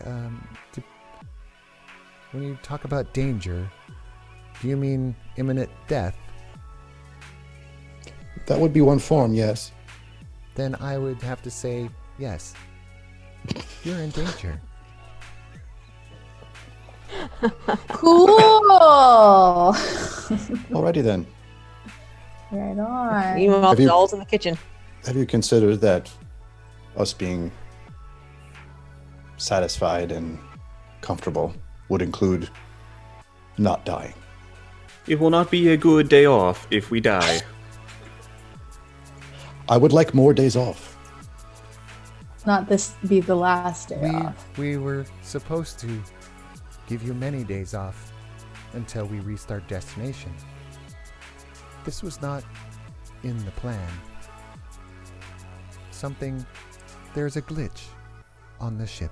when you talk about danger, do you mean imminent death? That would be one form, yes. Then I would have to say yes. You're in danger. Cool. Alrighty then. Right on. Meanwhile, Have you- dolls in the kitchen. Have you considered that us being satisfied and comfortable would include not dying? It will not be a good day off if we die. I would like more days off. Not this be the last day off. We were supposed to give you many days off until we restart destination. This was not in the plan. There's a glitch on the ship.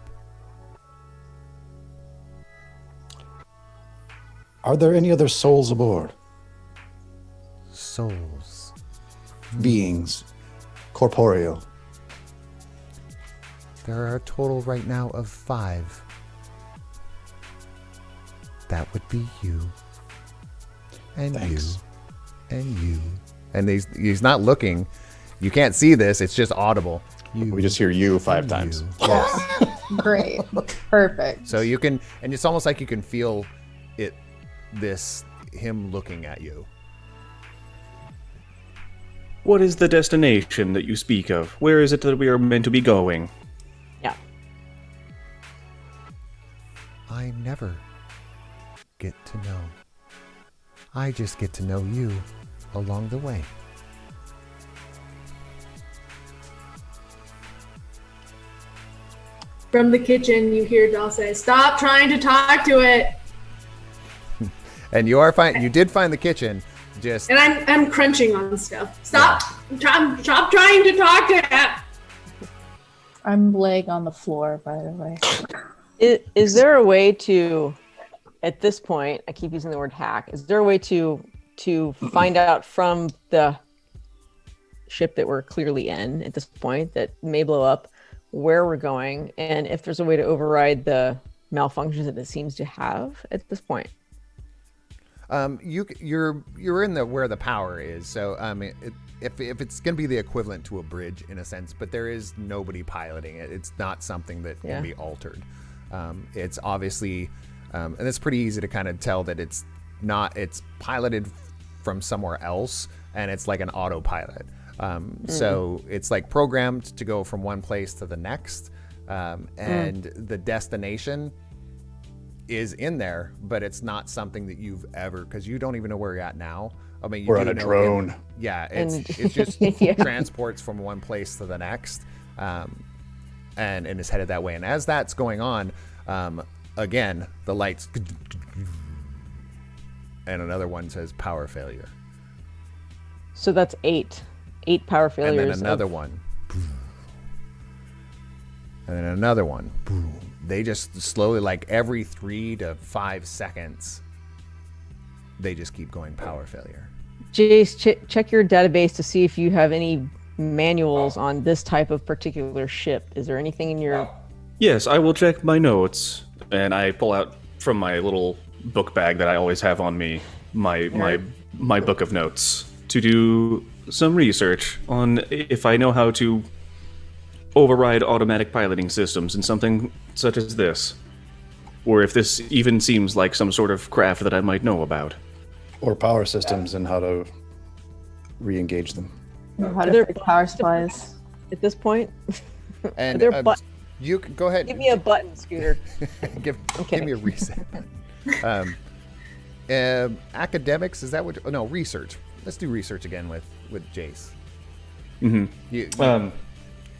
Are there any other souls aboard? Souls. Beings? Corporeal? There are a total right now of 5. That would be you. And Thanks. you. And you. And he's not looking. You can't see this. It's just audible. You. We just hear you 5 and times. you. Yes. Great. Perfect. So you can, and it's almost like you can feel it, him looking at you. What is the destination that you speak of? Where is it that we are meant to be going? Yeah. I never get to know. I just get to know you along the way. From the kitchen, you hear Doll say, "Stop trying to talk to it." And you did find the kitchen. Just And I'm crunching on stuff. Stop! Stop trying to talk to it. I'm laying on the floor, by the way. Is there a way to, at this point, I keep using the word hack, is there a way to find out from the ship that we're clearly in at this point that may blow up where we're going, and if there's a way to override the malfunctions that it seems to have at this point? you're in the where the power is. So if it's going to be the equivalent to a bridge in a sense, but there is nobody piloting it. It's not something that can be altered. It's obviously, and it's pretty easy to kind of tell that it's piloted from somewhere else, and it's like an autopilot. So it's like programmed to go from one place to the next, and the destination is in there, but it's not something that you've ever, because you don't even know where you're at now. I mean, We're on a drone. It's just Yeah. transports from one place to the next. and is headed that way. And as that's going on, again, the lights, and another one says power failure. So that's 8 power failures. And then another one. And then another one. They just slowly, like every 3 to 5 seconds, they just keep going power failure. Jace, check your database to see if you have any manuals on this type of particular ship. Is there anything in your... Yes, I will check my notes, and I pull out from my little book bag that I always have on me my book of notes to do some research on if I know how to override automatic piloting systems in something such as this, or if this even seems like some sort of craft that I might know about. Or power systems and how to re-engage them. How to fix power supplies. At this point? And you can go ahead. Give me a button, Scooter. give me a reset. Academics, is that what? No, research. Let's do research again with Jace. Mm-hmm.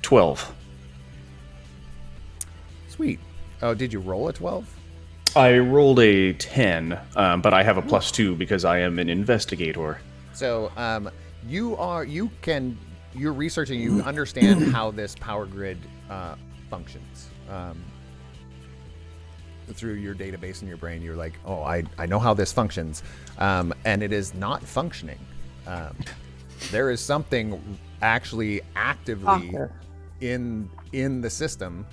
12. Sweet. Oh, did you roll a 12? I rolled a 10, but I have a +2 because I am an investigator. So you're researching, you understand how this power grid functions. Through your database in your brain, you're like, oh, I know how this functions. And it is not functioning. There is something actually actively in the system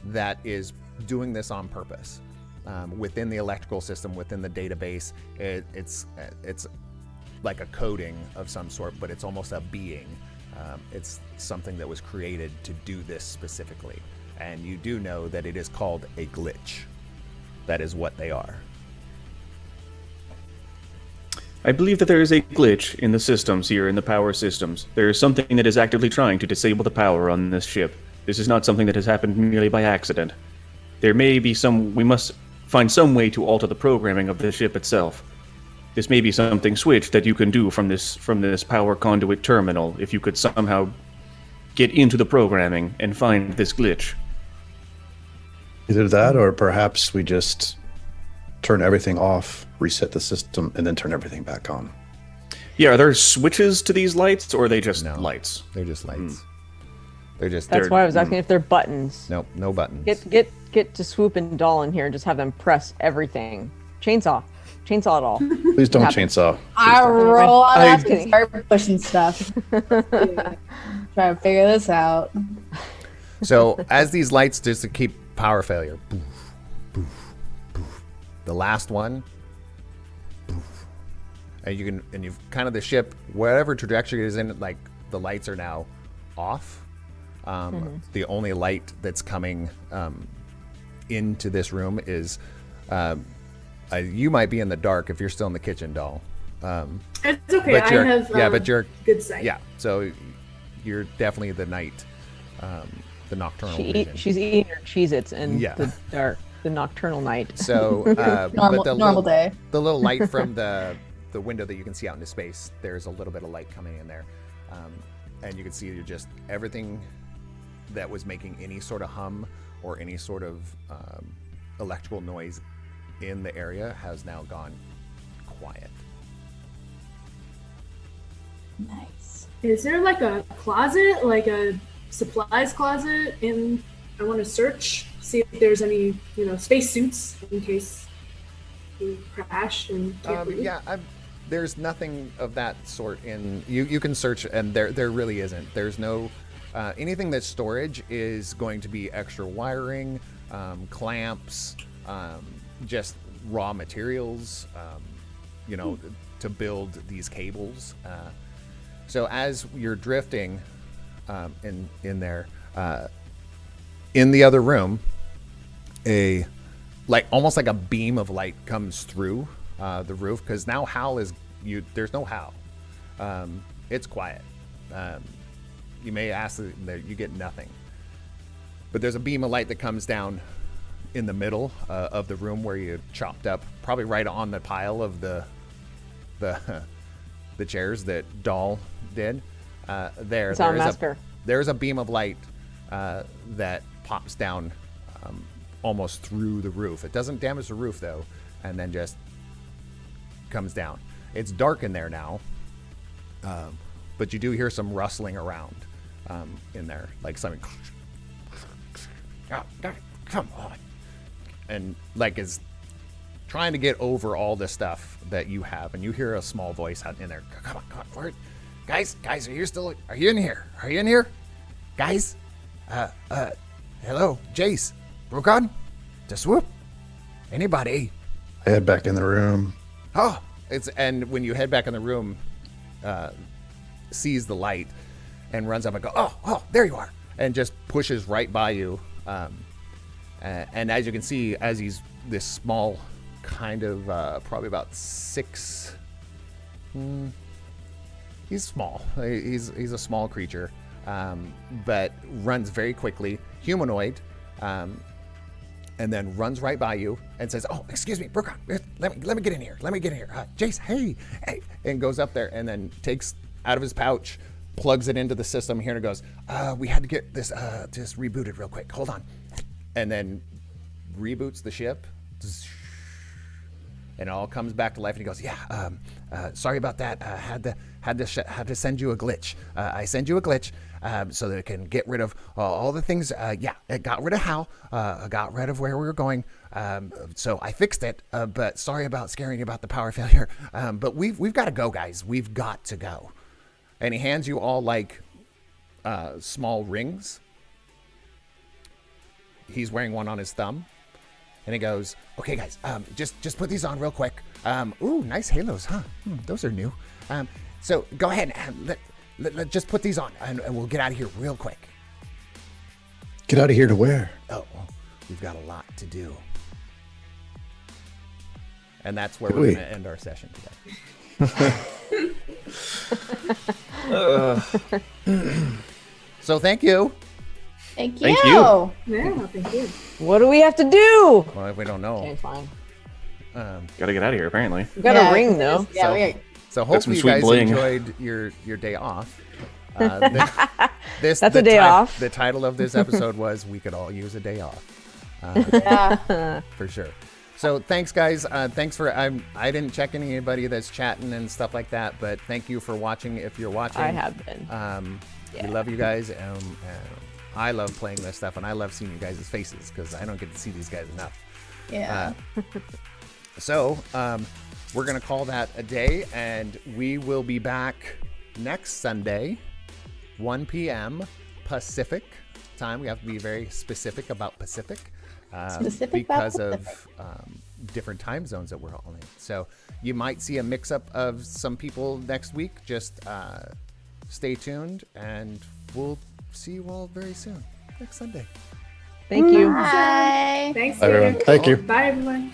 that is doing this on purpose. Within the electrical system, within the database, it's like a coding of some sort, but it's almost a being. It's something that was created to do this specifically. And you do know that it is called a glitch. That is what they are. I believe that there is a glitch in the systems here, in the power systems. There is something that is actively trying to disable the power on this ship. This is not something that has happened merely by accident. There may be we must find some way to alter the programming of the ship itself. This may be something switched that you can do from this power conduit terminal if you could somehow get into the programming and find this glitch. Either that, or perhaps we just turn everything off, reset the system, and then turn everything back on. Yeah, are there switches to these lights, or are they just lights? They're just lights. They're just. That's why I was asking if they're buttons. Nope, no buttons. Get to Swoop and Doll in here and just have them press everying. Chainsaw it all. Please don't chainsaw. I roll up and start pushing stuff. Try to figure this out. So as these lights just to keep power failure, boof, boof, boof. The last one, boof. And you've kind of the ship, whatever trajectory it is in, like the lights are now off. The only light that's coming into this room is you might be in the dark if you're still in the kitchen, Doll. It's okay. I have but you're good sight. Yeah, so you're definitely the night, the nocturnal vision. She's eating her Cheez-Its in the dark, the nocturnal night. So normal day. The little light from the window that you can see out into space, there's a little bit of light coming in there, and you can see just everything that was making any sort of hum or any sort of electrical noise in the area has now gone quiet. Nice. Is there like a closet, like a supplies closet I want to search, see if there's any, space suits in case you crash and can't breathe. There's nothing of that sort in. You can search, and there really isn't. There's no anything that's storage is going to be extra wiring, clamps, just raw materials, to build these cables. So as you're drifting in there, in the other room, almost like a beam of light comes through the roof, because now Hal there's no Hal. It's quiet. You may ask that you get nothing, but there's a beam of light that comes down in the middle of the room where you chopped up, probably right on the pile of the chairs that Doll did. There's a beam of light that pops down almost through the roof. It doesn't damage the roof though, and then just comes down. It's dark in there now, but you do hear some rustling around in there, like something. Come on, and like is trying to get over all the stuff that you have, and you hear a small voice out in there. Come on, where, guys, are you still? Are you in here? Are you in here, guys? Hello, Jace, Brucon, to swoop. Anybody? I head back in the room. Oh, and when you head back in the room, sees the light and runs up and go, oh, there you are, and just pushes right by you. And as you can see, as he's this small, kind of probably about 6. He's small. He's a small creature, but runs very quickly, humanoid. And then runs right by you and says, "Oh, excuse me, Brooke, let me get in here. Let me get in here. Jace, hey," and goes up there and then takes out of his pouch, plugs it into the system here, and goes, "We had to get this just rebooted real quick. Hold on," and then reboots the ship, and it all comes back to life. And he goes, "Yeah, sorry about that. Had to send you a glitch. I send you a glitch." So that it can get rid of all the things. It got rid of Hal. Got rid of where we were going. So I fixed it. But sorry about scaring you about the power failure. But we've got to go, guys. We've got to go. And he hands you all like small rings. He's wearing one on his thumb, and he goes, "Okay, guys, just put these on real quick. Ooh, nice halos, huh? Those are new. So go ahead and Let's just put these on, and we'll get out of here real quick." Get out of here to where? Oh, well, we've got a lot to do. And that's where we're going to end our session today. So thank you. Thank you. Thank you. Yeah, thank you. What do we have to do? Well, if we don't know. Okay, fine. Gotta get out of here, apparently. We got a ring though. Yeah, So hopefully you sweet guys bling. enjoyed your day off. That's a day off. The title of this episode was "We Could All Use a Day Off," yeah. for sure. So thanks, guys. Thanks for I didn't check anybody that's chatting and stuff like that, but thank you for watching. If you're watching, I have been. We love you guys. I love playing this stuff, and I love seeing you guys' faces because I don't get to see these guys enough. Yeah. So we're going to call that a day, and we will be back next Sunday, 1 p.m. Pacific time. We have to be very specific about Pacific because of different time zones that we're all in. So you might see a mix-up of some people next week. Just stay tuned, and we'll see you all very soon next Sunday. Thank you. Bye. Thanks, Everyone, Peter. thank you. Bye, everyone.